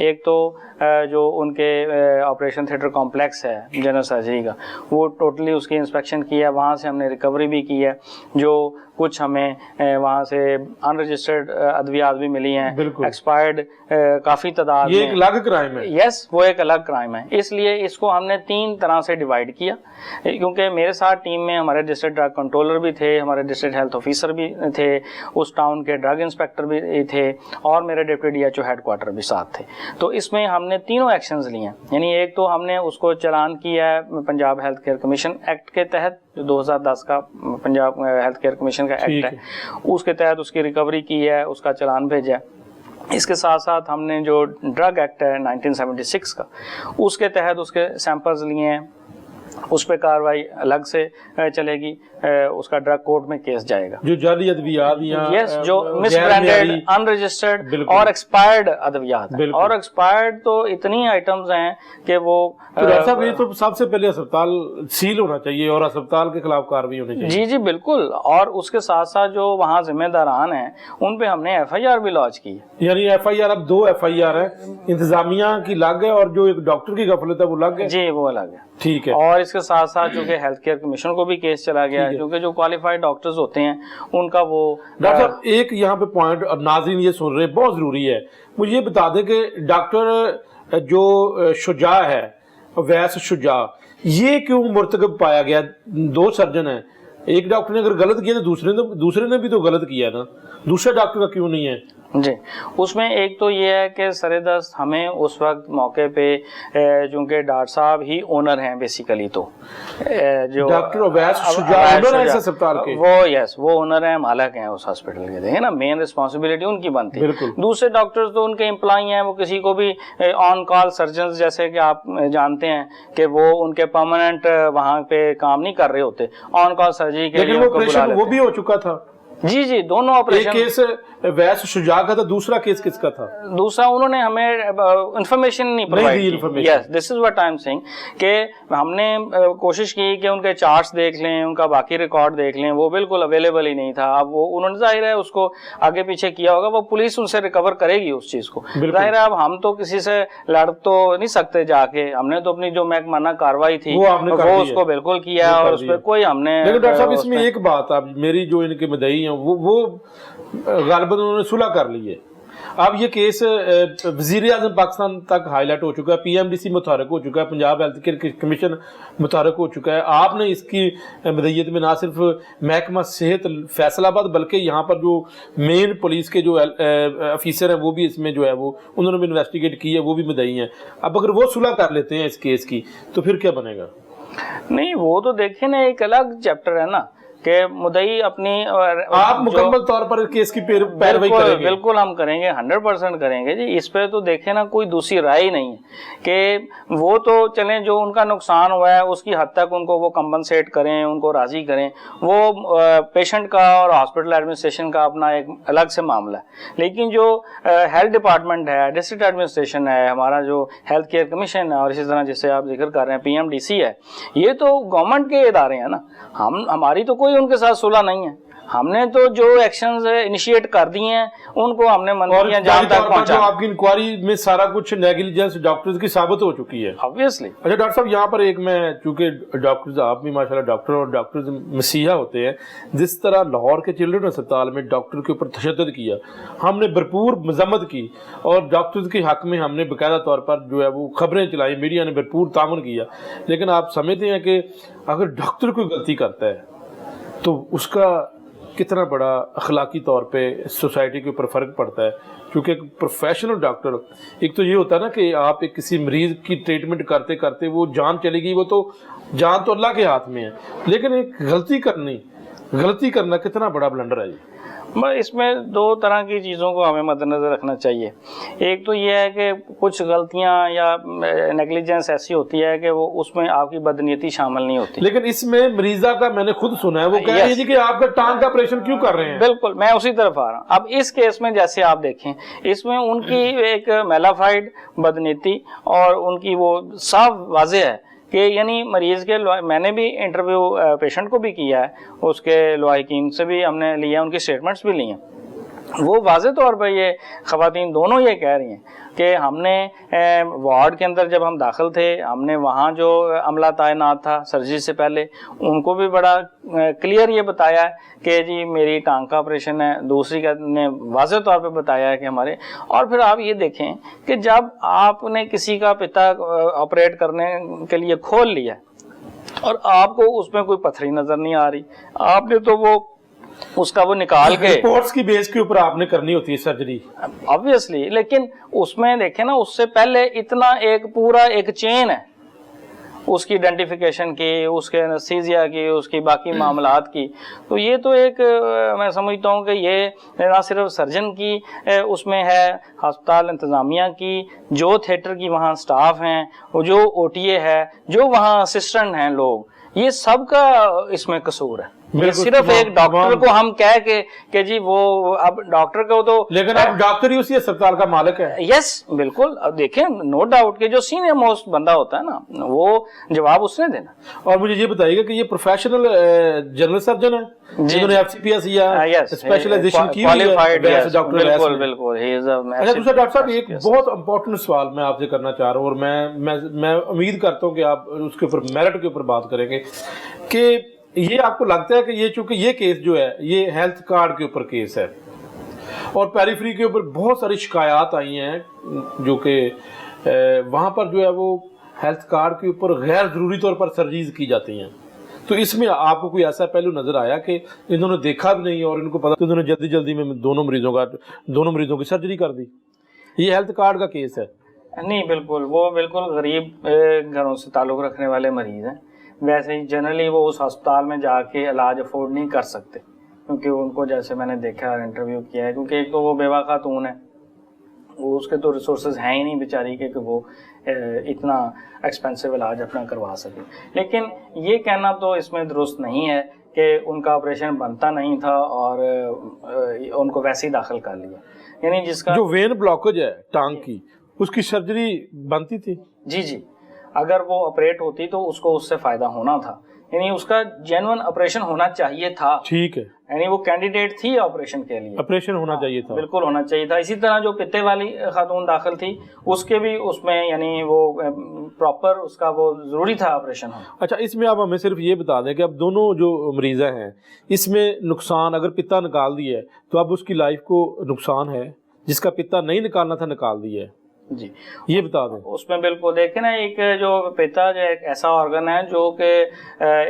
एक तो जो उनके ऑपरेशन थिएटर कॉम्प्लेक्स है जनरल सर्जरी का, वो टोटली उसकी इंस्पेक्शन की है, वहाँ से हमने रिकवरी भी की है, जो कुछ हमें वहाँ से अनरजिस्टर्ड अद्वियात भी मिली हैं, एक्सपायर्ड काफ़ी तादाद। ये एक अलग क्राइम है। यस, वो एक अलग क्राइम है, इसलिए इसको हमने 3 तरह से डिवाइड किया, क्योंकि मेरे साथ टीम में हमारे डिस्ट्रिक्ट ड्रग कंट्रोलर भी थे, हमारे डिस्ट्रिक्ट हेल्थ ऑफिसर भी थे, उस टाउन के ड्रग इंस्पेक्टर भी थे, और मेरे डिप्टी DHO हेडक्वार्टर भी साथ थे। तो इसमें हमने तीनों एक्शंस लिए हैं। यानी एक तो हमने उसको चालान किया है Punjab health care commission act के तहत, जो 2010 का पंजाब हेल्थ केयर कमीशन का एक्ट है, उसके तहत उसकी रिकवरी की है, उसका चालान भेजा है। इसके साथ साथ हमने जो ड्रग एक्ट है 1976 का, उसके तहत उसके सैंपल्स लिए हैं, उस पर कार्रवाई अलग से चलेगी, उसका ड्रग कोर्ट में केस जाएगा। जो जाली अद्वियात, यस, जो मिसब्रांडेड, अनरजिस्टर्ड और एक्सपायर्ड अद्वियात, और एक्सपायर्ड तो इतनी आइटम्स हैं कि वो ये तो सबसे पहले अस्पताल सील होना चाहिए और अस्पताल के खिलाफ कार्रवाई होनी चाहिए। जी जी बिल्कुल, और उसके साथ साथ जो वहाँ जिम्मेदारान हैं उन पे हमने FIR भी लॉन्च की है। यानी FIR अब 2 FIR है, इंतजामिया की अलग है और जो एक डॉक्टर की गफलत है वो अलग है। जी वो अलग है, ठीक है। और इसके साथ साथ जो कि हेल्थ केयर कमीशन को भी केस चला गया है, क्योंकि जो क्वालिफाइड डॉक्टर्स होते हैं उनका वो। डॉक्टर साहब एक यहाँ पे पॉइंट, और नाज़रीन ये सुन रहे हैं, बहुत जरूरी है, मुझे ये बता दें कि डॉक्टर जो शुजा है अवैस शुजा, ये क्यों मुर्तकब पाया गया? 2 सर्जन हैं, एक डॉक्टर ने अगर गलत किया तो दूसरे ने भी तो गलत किया ना, दूसरे डॉक्टर का क्यों नहीं है? जी, उसमें एक तो ये है कि सरेदस्त हमें उस वक्त मौके पे चूंकि डॉक्टर साहब ही ओनर हैं बेसिकली, तो जो डॉक्टर अवैस शुजा ओनर है इस अस्पताल के, वो ओनर हैं, मालिक हैं उस हॉस्पिटल के, देखें ना, मेन रिस्पांसिबिलिटी उनकी बनती है। दूसरे डॉक्टर्स तो उनके एम्प्लॉई हैं, वो किसी को भी ऑन कॉल सर्जन जैसे कि आप जानते हैं कि वो उनके परमानेंट वहाँ पे काम नहीं कर रहे होते, ऑन कॉल सर्जरी के लिए वो भी हो चुका था। जी जी, दोनों ऑपरेशन, एक केस वैस शुजा का था, दूसरा केस किसका था? दूसरा उन्होंने हमें इंफॉर्मेशन नहीं प्रोवाइड की। Yes, this is what I am saying कि हमने कोशिश की कि उनके चार्ट्स देख लें, उनका बाकी रिकॉर्ड देख लें, वो बिल्कुल अवेलेबल ही नहीं था। अब वो उन्होंने जाहिर है उसको आगे पीछे किया होगा, वो पुलिस उनसे रिकवर करेगी उस चीज को, जाहिर है। अब हम तो किसी से लड़ तो नहीं सकते जाके, हमने तो अपनी जो महकमाना कार्रवाई थी वो उसको बिल्कुल किया, और उस पर कोई हमने। लेकिन डॉक्टर साहब इसमें एक बात, अब मेरी जो इनके मदई हैं वो गालिबन उन्होंने सुलह कर ली है। अब ये केस वजीर आजम पाकिस्तान तक हाईलाइट हो चुका है, PMDC मुतहरक हो चुका है, पंजाब हेल्थ केयर कमीशन मुतहरक हो चुका है। आपने इसकी मदईयत में ना सिर्फ महकमा सेहत फैसलाबाद बल्कि यहाँ पर जो मेन पुलिस के जो ऑफिसर हैं वो भी इसमें जो है वो उन्होंने भी इन्वेस्टिगेट की है, वो भी मदई हैं। अब अगर वो सुलह कर लेते हैं इस केस की तो फिर क्या बनेगा? नहीं, वो तो देखे ना, एक अलग चैप्टर है ना कि मुदई अपनी, आप मुकम्मल तौर पर केस की पैरवी करेंगे? बिल्कुल हम करेंगे, 100% करेंगे जी। इस पे तो देखे ना कोई दूसरी राय ही नहीं है कि वो तो चलें, जो उनका नुकसान हुआ है उसकी हद तक उनको वो कंपनसेट करें, उनको राजी करें। वो पेशेंट का और हॉस्पिटल एडमिनिस्ट्रेशन का अपना एक अलग से मामला है, लेकिन जो हेल्थ डिपार्टमेंट है, डिस्ट्रिक्ट एडमिनिस्ट्रेशन है, हमारा जो हेल्थ केयर कमीशन है, और इसी तरह जिसे आप जिक्र कर रहे हैं PMDC है, ये तो गवर्नमेंट के इदारे हैं ना। हमारी तो कोई उनके साथ सुलह नहीं है। हमने तो जो एक्शंस इनिशिएट कर दिए हैं उनको हमने मंत्रियां जान तक पहुंचा। आपकी इंक्वायरी में सारा कुछ नेग्लिजेंस डॉक्टर्स की साबित हो चुकी है ऑब्वियसली। अच्छा डॉक्टर साहब, यहाँ पर एक मैं, चूंकि डॉक्टर्स आप भी माशाल्लाह डॉक्टर और डॉक्टर्स मसीहा होते हैं, जिस तरह लाहौर के चिल्ड्रन अस्पताल में डॉक्टर के ऊपर तशद्दुद किया, हमने भरपूर मजम्मत की और डॉक्टर्स के हक में हमने बाकायदा तौर पर जो है वो खबरें चलाई, मीडिया ने भरपूर तामुन किया। लेकिन आप समझते हैं कि अगर डॉक्टर कोई गलती करता है तो उसका कितना बड़ा अखलाकी तौर पे सोसाइटी के ऊपर फ़र्क पड़ता है? क्योंकि एक प्रोफेशनल डॉक्टर, एक तो ये होता है ना कि आप एक किसी मरीज़ की ट्रीटमेंट करते करते वो जान चली गई, वो तो जान तो अल्लाह के हाथ में है, लेकिन एक गलती करना कितना बड़ा ब्लंडर है। इसमें 2 तरह की चीज़ों को हमें मद्देनज़र रखना चाहिए। एक तो ये है कि कुछ गलतियां या नेग्लिजेंस ऐसी होती है कि वो उसमें आपकी बदनीयती शामिल नहीं होती। लेकिन इसमें मरीजा का मैंने खुद सुना है, वो कह रही है कि आपका टांग का ऑपरेशन क्यों कर रहे हैं। बिल्कुल, मैं उसी तरफ आ रहा हूँ। अब इस केस में जैसे आप देखें, इसमें उनकी एक मेलाफाइड बदनीयती और उनकी वो साफ वाज़ेह है कि यानी मरीज़ के, मैंने भी इंटरव्यू पेशेंट को भी किया है, उसके लवाहिकीन से भी हमने लिया, उनकी स्टेटमेंट्स भी ली हैं। वो वाज़े तौर पर ये ख़वातीन दोनों ये कह रही हैं कि हमने वार्ड के अंदर जब हम दाखिल थे, हमने वहाँ जो अमला तैनात था सर्जरी से पहले, उनको भी बड़ा क्लियर ये बताया है कि जी मेरी टांग का ऑपरेशन है। दूसरी ने वाज़े तौर पे बताया है कि हमारे, और फिर आप ये देखें कि जब आपने किसी का पिता ऑपरेट करने के लिए खोल लिया और आपको उसमें कोई पथरी नज़र नहीं आ रही, आपने तो वो उसका वो निकाल के रिपोर्ट्स की बेस के ऊपर आपने करनी होती है सर्जरी ऑब्वियसली, लेकिन उसमें देखें ना, उससे पहले इतना एक पूरा एक चेन है उसकी आइडेंटिफिकेशन की, उसके एनेस्थीसिया की, उसकी बाकी मामलात की। तो ये तो एक मैं समझता हूँ कि ये ना सिर्फ सर्जन की उसमें है, अस्पताल इंतज़ामिया की, जो थिएटर की वहाँ स्टाफ हैं, जो OTA है, जो वहाँ असिस्टेंट हैं लोग, ये सब का इसमें कसूर है। ये सिर्फ एक डॉक्टर को हम कह के जी वो, अब डॉक्टर को तो, लेकिन अब डॉक्टर ही उसी अस्पताल का मालिक है। यस बिल्कुल। अब देखें, नो डाउट कि जो सीनियर मोस्ट बंदा होता है ना, वो जवाब उसने देना। और मुझे ये बताइएगा कि ये प्रोफेशनल जनरल सर्जन है जिन्होंने FCPS या स्पेशलाइजेशन की हुई है, डॉक्टर? बिल्कुल बिल्कुल। अच्छा दूसरा डॉक्टर साहब, एक बहुत इंपॉर्टेंट सवाल मैं आपसे करना चाह रहा हूँ, और मैं उम्मीद करता हूँ कि आप उसके ऊपर मेरिट के ऊपर बात करेंगे कि ये आपको लगता है कि ये, चूंकि ये केस जो है ये हेल्थ कार्ड के ऊपर केस है और पेरिफेरी के ऊपर बहुत सारी शिकायत आई हैं, जो कि वहाँ पर जो है वो हेल्थ कार्ड के ऊपर गैर ज़रूरी तौर पर सर्जरीज की जाती हैं, तो इसमें आपको कोई ऐसा पहलू नज़र आया कि इन्होंने देखा भी नहीं और इनको पता, तो इन्होंने जल्दी जल्दी में दोनों मरीज़ों की सर्जरी कर दी? ये हेल्थ कार्ड का केस है? नहीं, बिल्कुल वो बिल्कुल गरीब घरों से ताल्लुक़ रखने वाले मरीज़ हैं। वैसे ही जनरली वो उस अस्पताल में जाके इलाज अफोर्ड नहीं कर सकते, क्योंकि उनको, जैसे मैंने देखा और इंटरव्यू किया है, क्योंकि एक तो वो बेवा खातून है, वो उसके तो रिसोर्सेज हैं ही नहीं बेचारी के कि वो इतना एक्सपेंसिव इलाज अपना करवा सके। लेकिन ये कहना तो इसमें दुरुस्त नहीं है कि उनका ऑपरेशन बनता नहीं था और उनको वैसे ही दाखिल कर लिया। यानी जिसका जो वेन ब्लॉकेज है टांग की, उसकी सर्जरी बनती थी? जी जी, अगर वो ऑपरेट होती तो उसको उससे फ़ायदा होना था, यानी उसका जेन्युइन ऑपरेशन होना चाहिए था। ठीक है, यानी वो कैंडिडेट थी ऑपरेशन के लिए, ऑपरेशन होना चाहिए था, बिल्कुल होना चाहिए था। इसी तरह जो पित्ते वाली खातून दाखिल थी, उसके भी उसमें यानी वो प्रॉपर उसका वो ज़रूरी था ऑपरेशन होना। अच्छा, इसमें आप हमें सिर्फ ये बता दें कि अब दोनों जो मरीज़ा हैं, इसमें नुकसान, अगर पित्ता निकाल दिया है तो अब उसकी लाइफ को नुकसान है, जिसका पित्ता नहीं निकालना था निकाल दिया है, जी ये बता दें। उसमें बिल्कुल देखें ना, एक जो पित्ता जो एक ऐसा ऑर्गन है जो कि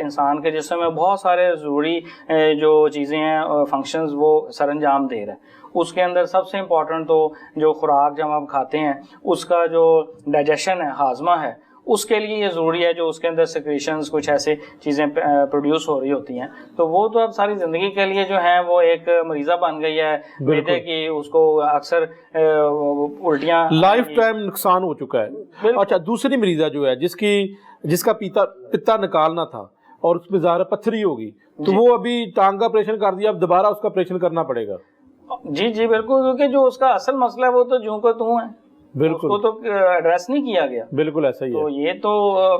इंसान के जिस्म में बहुत सारे ज़रूरी जो चीज़ें हैं, फंक्शंस वो सरअंजाम दे रहा है। उसके अंदर सबसे इम्पॉर्टेंट तो जो खुराक जब हम खाते हैं उसका जो डाइजेशन है, हाजमा है, उसके लिए ये ज़रूरी है। जो उसके अंदर सिक्रीशंस कुछ ऐसे चीज़ें प्रोड्यूस हो रही होती हैं, तो वो तो अब सारी ज़िंदगी के लिए जो है वो एक मरीज़ा बन गई है मैदे की। उसको अक्सर उल्टियाँ, लाइफ टाइम नुकसान हो चुका है। अच्छा, दूसरी मरीज़ा जो है जिसका पित्ता निकालना था और उसमें ज़ाहिर पत्थरी होगी, तो वो अभी टांग का ऑपरेशन कर दिया, अब दोबारा उसका ऑपरेशन करना पड़ेगा? जी जी बिल्कुल, क्योंकि जो उसका असल मसला है वो तो जूं का तूं है, बिल्कुल, उसको तो एड्रेस नहीं किया गया। बिल्कुल ऐसा ही है। तो ये तो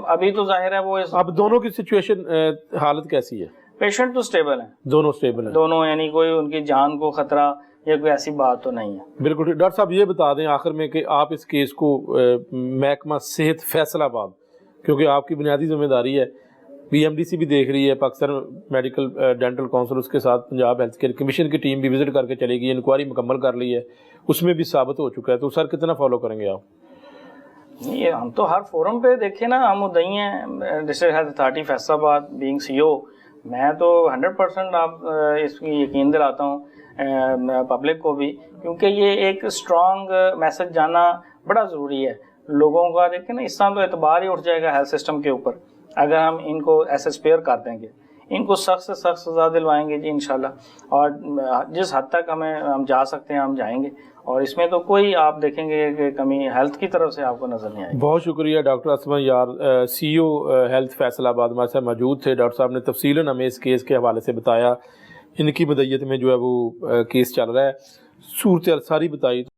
अभी तो जाहिर है वो अब दोनों की सिचुएशन, हालत कैसी है? पेशेंट तो स्टेबल है, दोनों स्टेबल हैं, दोनों, यानी कोई उनकी जान को खतरा या कोई ऐसी बात तो नहीं है। बिल्कुल। डॉक्टर साहब ये बता दें आखिर में कि आप इस केस को महकमा सेहत फैसलाबाद, क्योंकि आपकी बुनियादी जिम्मेदारी है, PMDC भी देख रही है, पाकिस्तान मेडिकल डेंटल काउंसिल, उसके साथ पंजाब हेल्थ केयर कमीशन की टीम भी विजिट करके चलेगी, इंक्वायरी मुकम्मल कर ली है, उसमें भी साबित हो चुका है। तो सर कितना फॉलो करेंगे आप? ये हम तो हर फोरम पे देखे ना, हम उदई हैं district health authority Faisalabad being CEO, मैं तो 100% आप इसकी यकीन दिलाता हूँ पब्लिक को भी, क्योंकि ये एक स्ट्रॉन्ग मैसेज जाना बड़ा ज़रूरी है लोगों का। देखें ना, इस तरह तो एतबार ही उठ जाएगा हेल्थ सिस्टम के ऊपर अगर हम इनको ऐसे स्पेयर कर देंगे, इनको सख्त से सख्त सज़ा दिलवाएंगे जी इंशाल्लाह, और जिस हद तक हम जा सकते हैं हम जाएंगे, और इसमें तो कोई आप देखेंगे कि कमी हेल्थ की तरफ से आपको नज़र नहीं आएगी। बहुत शुक्रिया डॉक्टर असमा यार, CEO हेल्थ फैसलाबाद हमारे साथ मौजूद थे। डॉक्टर साहब ने तफसीलन हमें इस केस के हवाले से बताया, इनकी मदयत में जो है वो केस चल रहा है, सूरत सारी बताई। तो